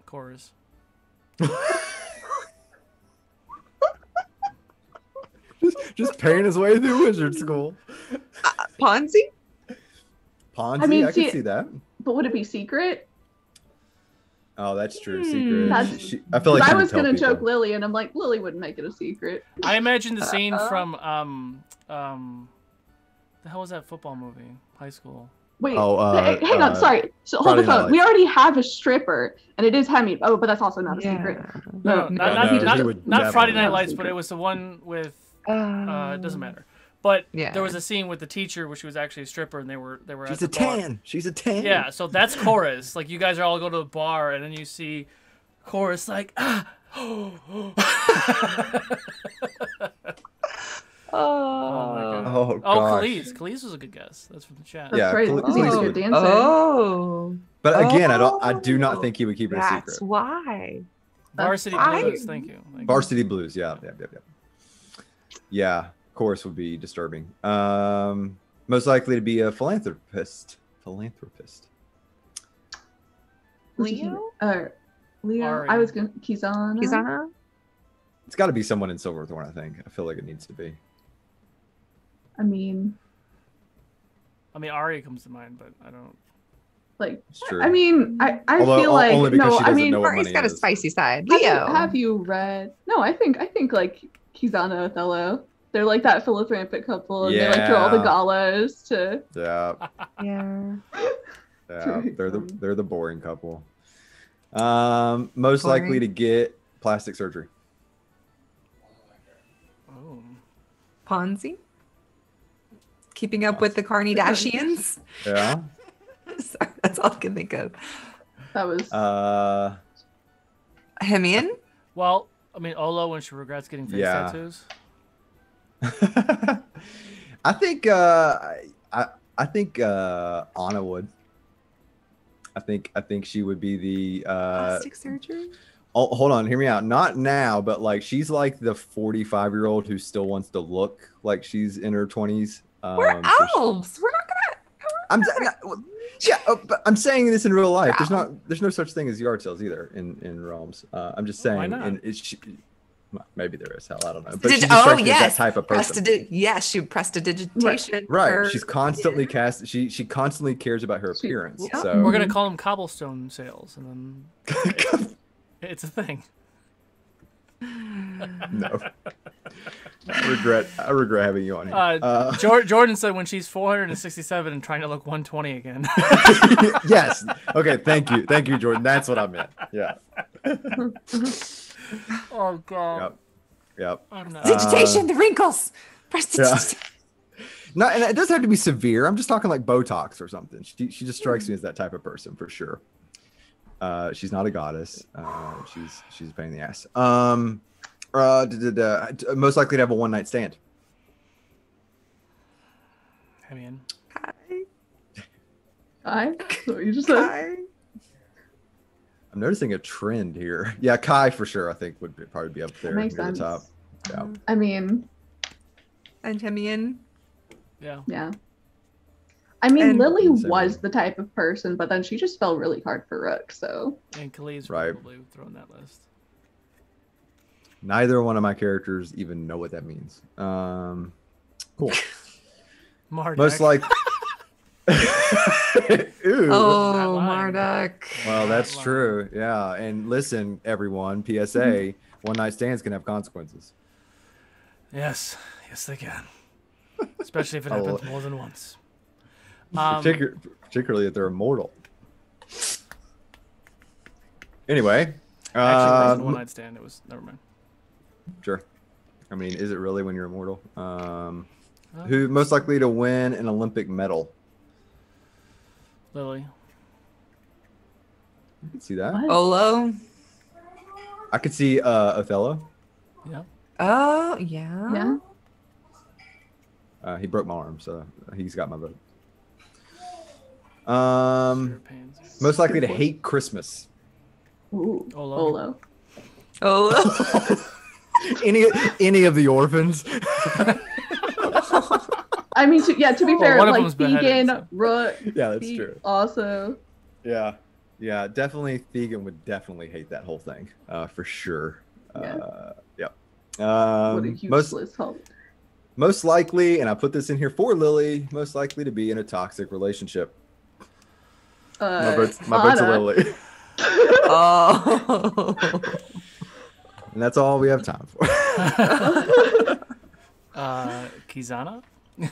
Chorus. just paying his way through wizard school. Ponzi? Ponzi, I mean, I see- can see that. But would it be secret? Oh, that's true. Secret. That's- I feel like I she would was tell gonna people. joke Lily, and I'm like, Lily wouldn't make it a secret. I imagine the scene from the hell was that football movie? High School. Wait, Oh, hang on, sorry. So hold Friday the Night phone. Lights. We already have a stripper, and it is Hemi. Oh, but that's also not a secret. No, no, he would not Friday definitely Night not Lights, secret. but it was the one with it doesn't matter. But Yeah. there was a scene with the teacher where she was actually a stripper, and they were She's at a the bar. tan. She's a tan. Yeah, so that's chorus. Like you guys are all go to the bar, and then you see chorus like ah. Oh, Oh my god. Oh, Oh, gosh. Khalees. Khalees was a good guess. That's from the chat. That's Yeah, right. Khalees Because he's a would- good dancer. Oh, But again, I do not think he would keep it a that's secret. why. Varsity I- Blues. Thank you. Thank you. Varsity Blues, yeah. Yeah, chorus would be disturbing. Most likely to be a philanthropist. Leo? Leo. Ari. I was gonna Kizana. Kizana? It's got to be someone in Silverthorne, I think. I feel like it needs to be. I mean, Ari comes to mind, but I don't. like, It's true. I mean, I Although, feel like only because no. she I doesn't mean, know what Mari's money got a is. spicy side. have Leo. have you read? No, I think like Kizana Othello. They're like that philanthropic couple, and they like draw all the Yeah. galas to. Yeah, Yeah. yeah. Very funny. They're the boring couple. Most likely Boring. to get plastic surgery. Oh. Ponzi? Keeping up with the Kardashians? Yeah. Sorry, that's all I can think of. That was. Hemian? Well, Olo when she regrets getting face Yeah. tattoos. I think I think Anna would. I think she would be the Plastic surgery? oh, hold on, hear me out. Not now, but like she's like the 45-year-old who still wants to look like she's in her 20s. We're so she- elves. We're not but I'm saying this in real life. There's no such thing as yard sales either in realms. I'm just saying. Why not? Well, maybe there is. Hell, I don't know. But she just oh, strikes me as yes. that type of person. She prestidigitation. Right. for- She's constantly she constantly cares about her appearance. Yeah. So We're gonna call them cobblestone sales, and then it's a thing. no. I regret having you on here. Jordan said when she's 467 and trying to look 120 again. Yes. Okay. Thank you, Jordan. That's what I meant. Yeah. Oh god. Yep. I'm not. Digitation, the wrinkles. Prestidigitation. No, and it doesn't have to be severe. I'm just talking like Botox or something. She just strikes me as that type of person for sure. She's not a goddess. She's a pain in the ass. Most likely to have a one-night stand. That's what you just said. Hi. I'm noticing a trend here. Yeah, Kai for sure. I think would probably be up there near Makes the sense. top. Yeah. I mean, And Hemian. Yeah. yeah. I mean, And- Lily Same was here. the type of person, but then she just fell really hard for Rook. So And Khalid's Right. probably thrown that list. Neither one of my characters even know what that means. Cool. Marduk. Most like. Ooh. Oh, Not lying. Marduk. Well, that's Not true. Yeah. And listen, everyone, PSA, one night stands can have consequences. Yes, yes, they can. Especially if it I happens lo- more than once. Particularly if they're immortal. Anyway. Actually, it wasn't a one night stand. It was never mind. Sure. I mean, is it really when you're immortal? Who most likely to win an Olympic medal? Lily. You can see that. what? Olo. I could see Othello. Yeah. Oh, yeah. Yeah. He broke my arm, so he's got my vote. Sure, pains. Most likely to hate Christmas. Ooh, Olo. Olo. Olo. Any of the orphans. I mean, to be fair, one of like them's beheaded, Vegan, so. Rook, Yeah, that's Pete true. also. Yeah, definitely. Thegan would definitely hate that whole thing, for sure. Yep. What a Most useless help. most likely, and I put this in here for Lily. Most likely to be in a toxic relationship. My vote's to Anna. Lily, Oh. and that's all we have time for. Kizana. Like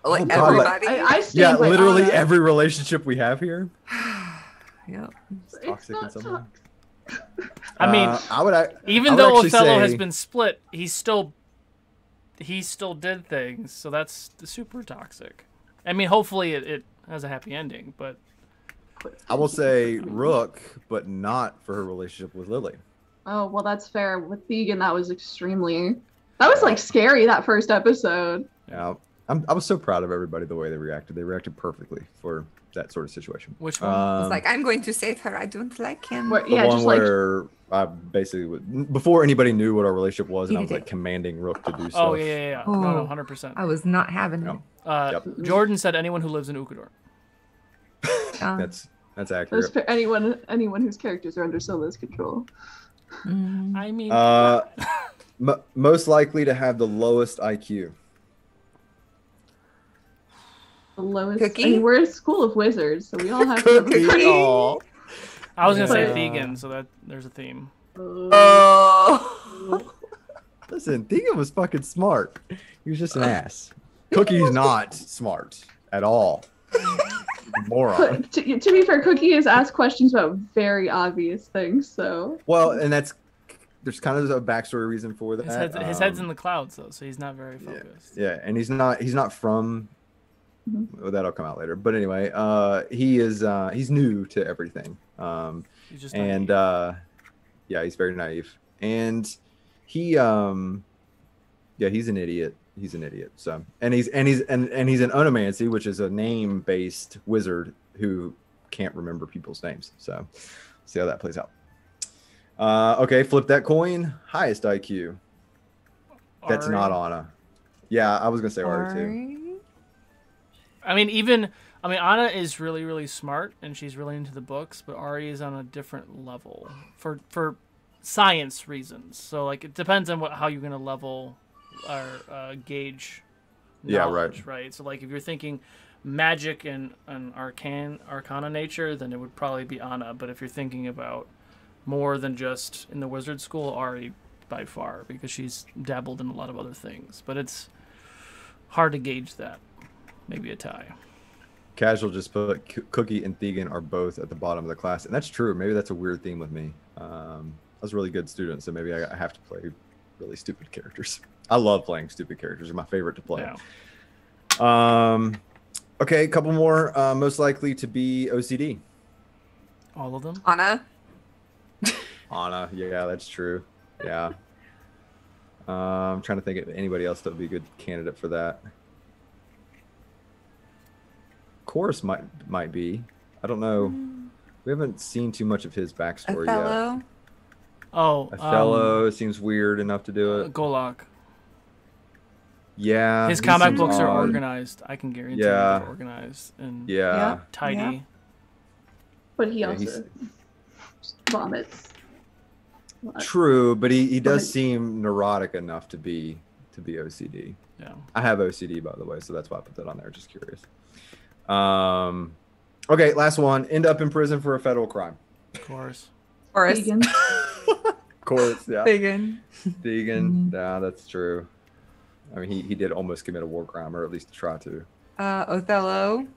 Oh, God, everybody. I stand Yeah, by literally Anna. every relationship we have here Yeah. is It's toxic in not some way. toxic. I would. Even I would though actually Othello say- has been split, he still did things, so that's super toxic. I mean, hopefully it has a happy ending, but I will say Rook, but not for her relationship with Lily. Oh, well, that's fair. With Vegan, that was that was like scary, that first episode. Yeah, I was so proud of everybody the way they reacted. They reacted perfectly for that sort of situation. which one? It's like, I'm going to save her. I don't like him. Where, The yeah, one just like, where I basically, before anybody knew what our relationship was, and I was Hated like it. commanding Rook to do stuff. Oh yeah. No, Oh. 100%. I was not having Yeah. it. Yep. Jordan said anyone who lives in Ukador. That's those, accurate. anyone whose characters are under Solo's control. Mm. I mean, Most likely to have the lowest IQ. The lowest. Cookie? I mean, we're a school of wizards, so we all have Cookie. to. Aw. I was gonna say Yeah. vegan, so that there's a theme. Oh. Listen, Thegan was fucking smart. He was just an ass. Cookie's not smart at all. Moron. To be fair, Cookie has asked questions about very obvious things, so. Well, and there's kind of a backstory reason for that. His head's in the clouds though, so he's not very focused. Yeah, and he's not from. Mhm. Well, that'll come out later. But anyway, he's new to everything. He's just And naive. yeah, he's very naive, and he yeah, he's an idiot. He's an idiot. So, and he's an onomancy, which is a name-based wizard who can't remember people's names. So, see how that plays out. Okay, flip that coin. Highest IQ. That's Ari. not Anna. Yeah, I was gonna say Ari too. Sorry. I mean, Anna is really, really smart, and she's really into the books, but Ari is on a different level for science reasons. So, like, it depends on how you're going to level or gauge Yeah, knowledge, right? So, like, if you're thinking magic and arcana nature, then it would probably be Anna. But if you're thinking about more than just in the wizard school, Ari by far, because she's dabbled in a lot of other things. But it's hard to gauge that. Maybe a tie. Casual just put Cookie and Thegan are both at the bottom of the class, and that's true. Maybe that's a weird theme with me. I was a really good student, so maybe I have to play really stupid characters. I love playing stupid characters; they're my favorite to play. Yeah. Okay, a couple more. Most likely to be OCD. All of them. Anna. Anna, yeah, that's true. Yeah. I'm trying to think of anybody else that would be a good candidate for that. Chorus might be. I don't know. We haven't seen too much of his backstory yet. Othello. Oh, Othello seems weird enough to do it. Golok. Yeah. His he comic seems books are odd. organized. I can guarantee Yeah. they're organized and Yeah. tidy. Yeah. But he Yeah, also vomits. True, but he does Right. seem neurotic enough to be OCD. Yeah. I have OCD, by the way, so that's why I put that on there. Just curious. Okay, last one. End up in prison for a federal crime. Of course. Horace. Vegan. Of course, yeah. Vegan. Deegan. Yeah, that's true. I mean, he did almost commit a war crime, or at least try to. Othello.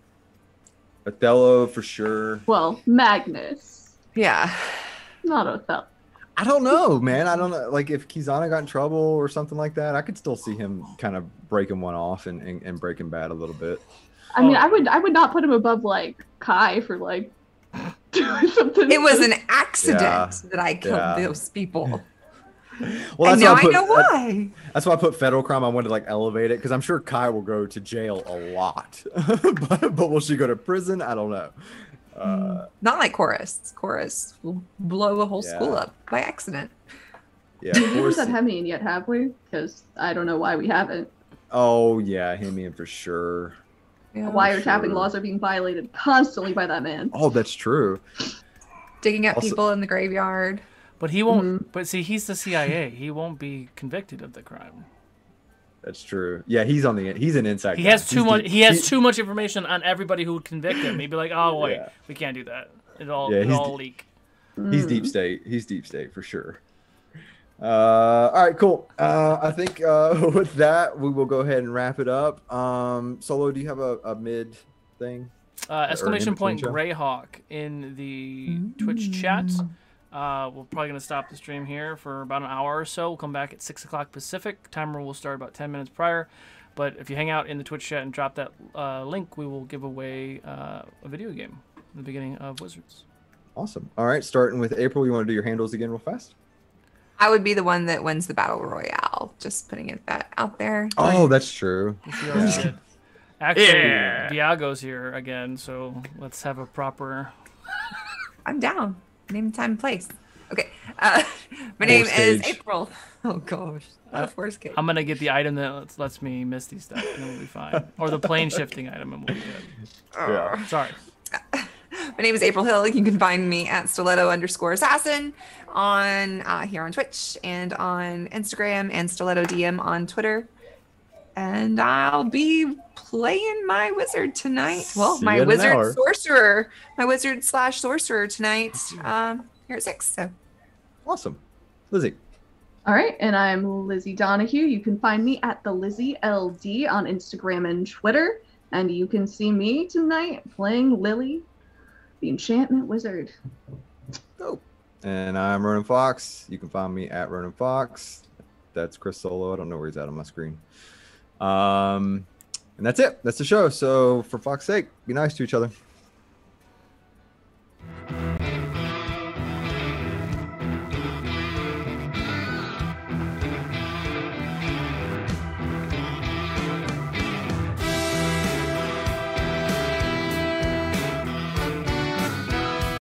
Othello, for sure. Well, Magnus, Yeah. not Othello. I don't know, man. I don't know. Like, if Kizana got in trouble or something like that, I could still see him kind of breaking one off and breaking bad a little bit. I mean, I would not put him above like Kai for like doing something. It was an accident Yeah. that I killed Yeah. those people. Well, And that's now why I know why. That's why I put federal crime. I wanted to like elevate it because I'm sure Kai will go to jail a lot, but will she go to prison? I don't know. Not like Chorus. Chorus will blow a whole school Yeah. up by accident. Yeah, We of haven't course. done Hemian yet, have we? Because I don't know why we haven't. Oh yeah, Hemian for sure. Yeah. Wiretapping sure. laws are being violated constantly by that man. Oh, that's true. Digging up Also- people in the graveyard. But he won't. But see, he's the CIA. He won't be convicted of the crime. That's true. Yeah, he's an inside. He guy. has too He's much. deep- He has too much information on everybody who would convict him. He'd be like, "Oh wait, Yeah. we can't do that. It'll Yeah, he's all leak." He's deep state. He's deep state for sure. All right, cool. I think with that, we will go ahead and wrap it up. Solo, do you have a mid thing? Exclamation point in-between Greyhawk in the Twitch chat. We're probably gonna stop the stream here for about an hour or so. We'll come back at 6 o'clock Pacific. Timer will start about 10 minutes prior. But if you hang out in the Twitch chat and drop that link, we will give away a video game in the beginning of Wizards. Awesome. All right, starting with April, you want to do your handles again real fast? I would be the one that wins the battle royale. Just putting it out there. Oh, that's true. Which we already did. Actually, Diago's here again, so let's have a proper. I'm down. Name, time, place. Okay. My name is stage. April. Oh gosh. Force cage. I'm gonna get the item that lets me miss these stuff, and then we'll be fine. Or the plane shifting item, and we'll be good. Yeah. Sorry. My name is April Hill. You can find me at stiletto_assassin on here on Twitch and on Instagram and stiletto DM on Twitter. And I'll be playing my wizard tonight. Well, See my you in an hour. wizard sorcerer, my wizard/sorcerer tonight here at 6. So Awesome. Lizzie. All right, and I'm Lizzy Donahue. You can find me at the Lizzy LD on Instagram and Twitter, and you can see me tonight playing Lily, the Enchantment Wizard. And I'm Ronan Fox. You can find me at Ronan Fox. That's Chris Solo. I don't know where he's at on my screen. And that's it. That's the show. So for Fox's sake, be nice to each other.